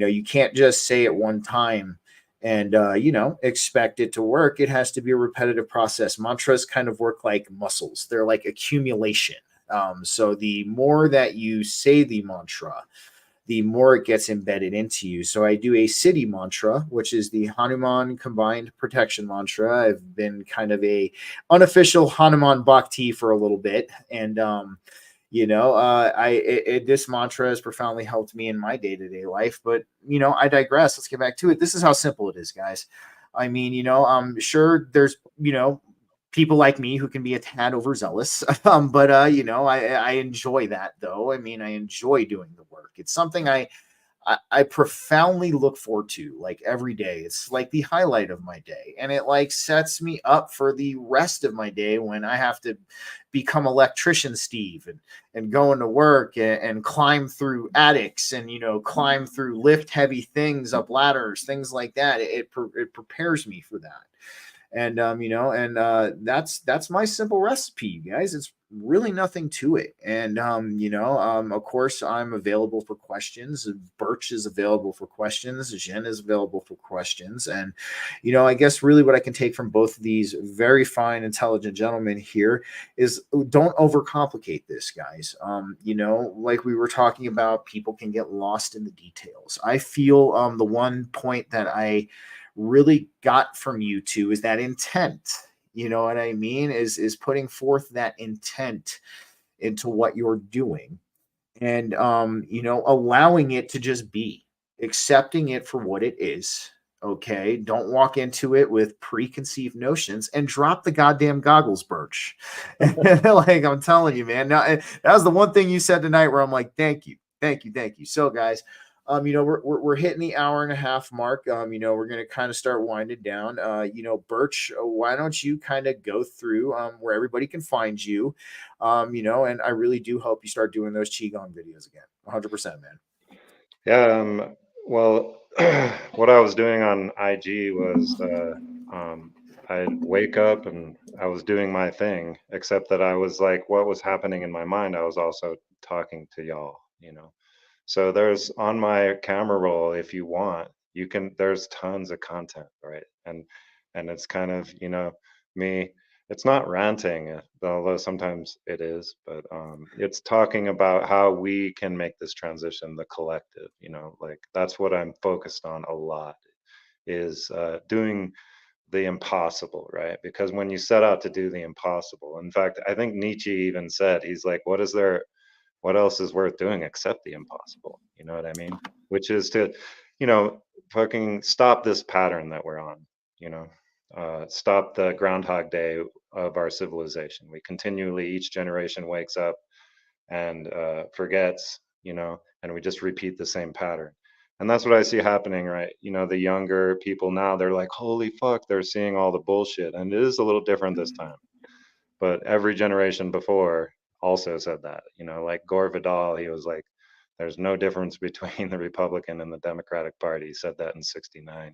Speaker 1: You can't just say it one time and expect it to work. It has to be a repetitive process. Mantras kind of work like muscles. They're like accumulation. So the more that you say the mantra, the more it gets embedded into you. So I do a city mantra, which is the Hanuman combined protection mantra. I've been kind of a unofficial Hanuman Bhakti for a little bit. And, this mantra has profoundly helped me in my day-to-day life, but, I digress. Let's get back to it. This is how simple it is, guys. I mean, I'm sure there's, people like me who can be a tad overzealous. But I enjoy that though. I mean, I enjoy doing the work. It's something I profoundly look forward to, like every day. It's like the highlight of my day. And it like sets me up for the rest of my day when I have to become electrician Steve and go into work and climb through attics and, climb through lift heavy things up ladders, things like that. It prepares me for that. And that's my simple recipe, you guys. It's really nothing to it. And of course, I'm available for questions. Burch is available for questions. Jen is available for questions. And I guess really what I can take from both of these very fine, intelligent gentlemen here is don't overcomplicate this, guys. Like we were talking about, people can get lost in the details. I feel the one point that I really got from you two is that intent. You know what I mean? Is putting forth that intent into what you're doing and allowing it to just be, accepting it for what it is. Okay, don't walk into it with preconceived notions and drop the goddamn goggles, Burch. Like I'm telling you, man. Now, that was the one thing you said tonight where I'm like, thank you. So, guys, we're hitting the hour and a half mark. We're gonna kind of start winding down. Burch, why don't you kind of go through where everybody can find you? And I really do hope you start doing those qigong videos again. 100%, man.
Speaker 2: Yeah. Well, what I was doing on IG was I'd wake up and I was doing my thing, except that I was like, what was happening in my mind, I was also talking to y'all, So there's on my camera roll, if you want, there's tons of content, right? And it's kind of, me, it's not ranting, although sometimes it is, but it's talking about how we can make this transition, the collective, like that's what I'm focused on a lot is doing the impossible, right? Because when you set out to do the impossible, in fact, I think Nietzsche even said, he's like, what else is worth doing except the impossible? You know what I mean? Which is to, fucking stop this pattern that we're on, stop the Groundhog Day of our civilization. We continually, each generation wakes up and forgets, and we just repeat the same pattern. And that's what I see happening, right? The younger people now, they're like, holy fuck, they're seeing all the bullshit. And it is a little different this time. But every generation before also said that, like Gore Vidal, he was like, there's no difference between the Republican and the Democratic Party. He said that in '69,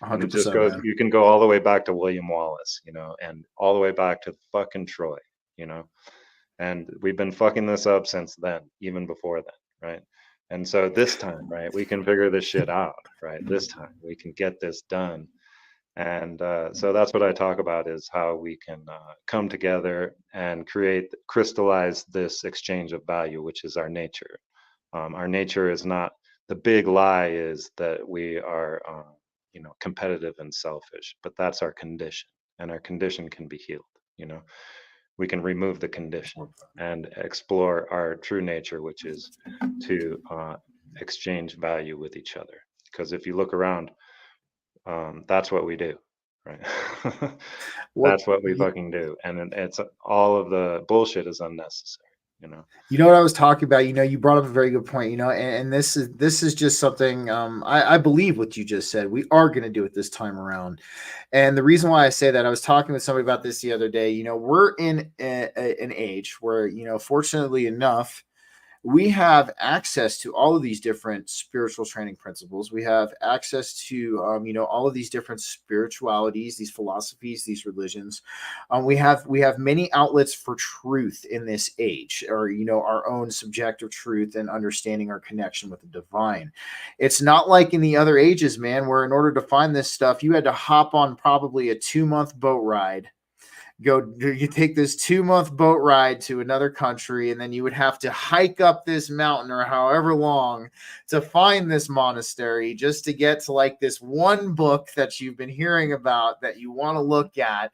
Speaker 2: and it just goes,
Speaker 1: man.
Speaker 2: you can go all the way back to William Wallace, and all the way back to fucking Troy, and we've been fucking this up since then, even before then, right? And so this time, right, we can figure this shit out, right? This time we can get this done. And so that's what I talk about is how we can come together and crystallize this exchange of value, which is our nature. Our nature is not, the big lie is that we are, competitive and selfish, but that's our condition, and our condition can be healed. We can remove the condition and explore our true nature, which is to exchange value with each other. Because if you look around, that's what we do, right? That's what we fucking do, and it's all of the bullshit is unnecessary.
Speaker 1: You know what I was talking about? You brought up a very good point. And this is just something I believe what you just said. We are going to do it this time around, and the reason why I say that, I was talking with somebody about this the other day. We're in an age where fortunately enough, we have access to all of these different spiritual training principles. We have access to, all of these different spiritualities, these philosophies, these religions. We have many outlets for truth in this age, or our own subjective truth and understanding our connection with the divine. It's not like in the other ages, man, where in order to find this stuff, you had to hop on probably a 2-month boat ride. You take this 2-month boat ride to another country, and then you would have to hike up this mountain or however long to find this monastery just to get to like this one book that you've been hearing about that you want to look at.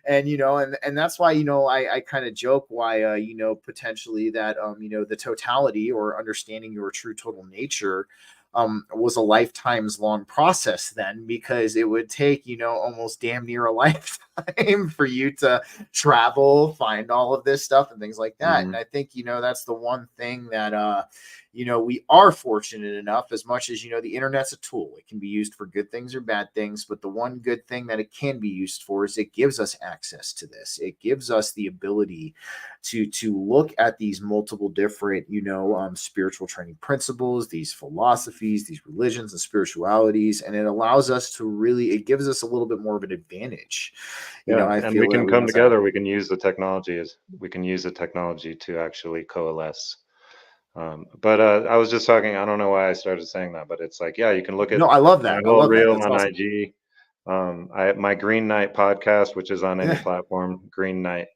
Speaker 1: And and that's why I kind of joke why potentially that the totality or understanding your true total nature was a lifetime's long process then, because it would take almost damn near a lifetime for you to travel, find all of this stuff and things like that. And I think that's the one thing that we are fortunate enough, as much as the internet's a tool. It can be used for good things or bad things, but the one good thing that it can be used for is it gives us access to this. It gives us the ability to look at these multiple different spiritual training principles, these philosophies, these religions and spiritualities, and it allows us to it gives us a little bit more of an advantage.
Speaker 2: And we can come together. We can use the technology to actually coalesce. But I was just talking, I don't know why I started saying that, but it's like, you can look at
Speaker 1: I love that.
Speaker 2: my whole reel
Speaker 1: That's
Speaker 2: on
Speaker 1: awesome.
Speaker 2: IG. My Green Knight podcast, which is on any platform. Green is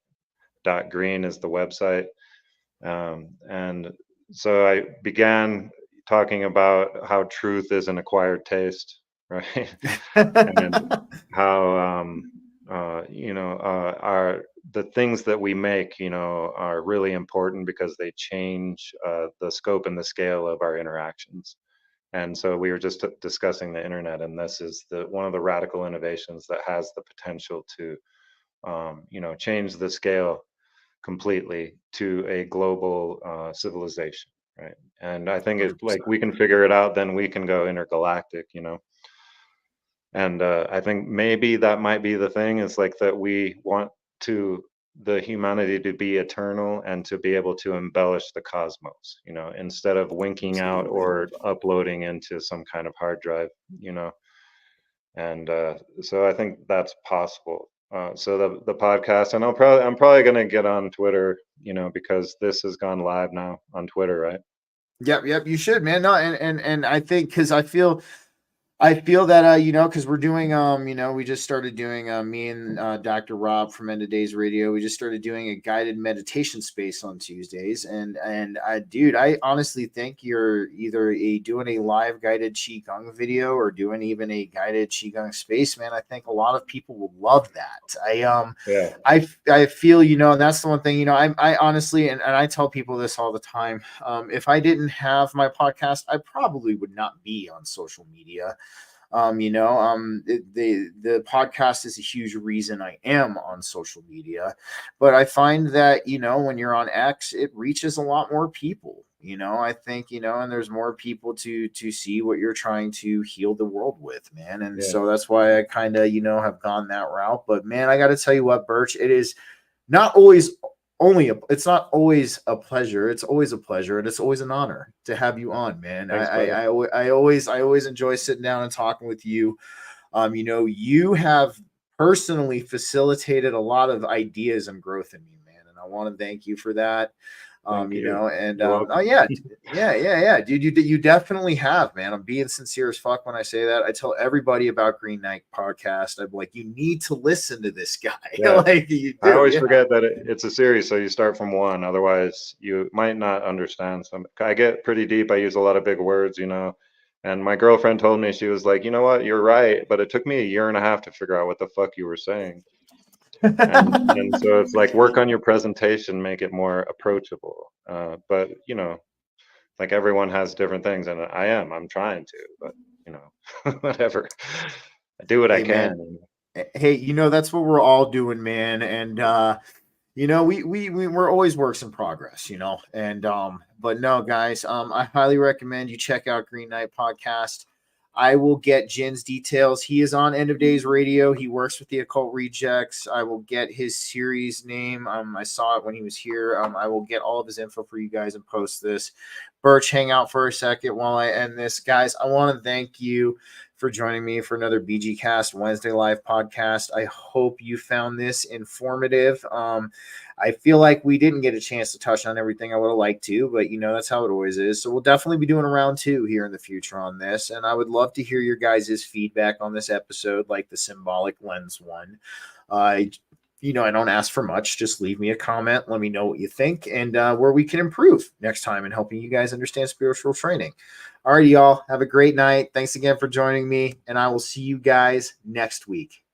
Speaker 2: the website. And so I began talking about how truth is an acquired taste, right? And how the things that we make are really important because they change the scope and the scale of our interactions. And so we were just discussing the internet, and this is one of the radical innovations that has the potential to change the scale completely to a global civilization, right? And I think it's like we can figure it out, then we can go intergalactic, And I think maybe that might be the thing, is like that we want the humanity to be eternal and to be able to embellish the cosmos, instead of winking out or uploading into some kind of hard drive, And so I think that's possible. So the podcast, and I'm probably gonna get on Twitter, because this has gone live now on Twitter, right?
Speaker 1: Yep, you should, man. No, and I think, because I feel that because we're doing we just started doing me and Dr. Rob from End of Days Radio, we just started doing a guided meditation space on Tuesdays, and I honestly think you're either doing a live guided qigong video or doing even a guided qigong space, man. I think a lot of people will love that. I feel and that's the one thing I honestly, and I tell people this all the time, if I didn't have my podcast, I probably would not be on social media. The podcast is a huge reason I am on social media, but I find that when you're on X, it reaches a lot more people. I think and there's more people to see what you're trying to heal the world with, man. And so that's why I kind of have gone that route. But man, I got to tell you what, Birch, it is not always it's not always a pleasure. It's always a pleasure, and it's always an honor to have you on, man.
Speaker 2: Thanks,
Speaker 1: I always enjoy sitting down and talking with you. You have personally facilitated a lot of ideas and growth in me, man, and I want to thank you for that.
Speaker 2: And
Speaker 1: Dude, you definitely have, man. I'm being sincere as fuck when I say that. I tell everybody about Green Knight podcast. I'm like, you need to listen to this guy. Like, you do.
Speaker 2: I always forget that it's a series, so you start from one. Otherwise, you might not understand some. I get pretty deep. I use a lot of big words, And my girlfriend told me, she was like, you know what, you're right, but it took me 1.5 years to figure out what the fuck you were saying. and so it's like, work on your presentation, make it more approachable. But like everyone has different things, and I'm trying to, but whatever. I do what I can.
Speaker 1: Man. Hey, that's what we're all doing, man. And we're always works in progress, and but no, guys, I highly recommend you check out Green Knight podcast. I will get Jin's details. He is on End of Days Radio. He works with the Occult Rejects. I will get his series name. I saw it when he was here. I will get all of his info for you guys and post this. Burch, hang out for a second while I end this. Guys, I want to thank you for joining me for another BG Cast Wednesday Live podcast. I hope you found this informative. I feel like we didn't get a chance to touch on everything I would have liked to, but that's how it always is. So we'll definitely be doing a round 2 here in the future on this. And I would love to hear your guys' feedback on this episode, like the symbolic lens one. I don't ask for much. Just leave me a comment. Let me know what you think and where we can improve next time in helping you guys understand spiritual training. All right, y'all. Have a great night. Thanks again for joining me, and I will see you guys next week.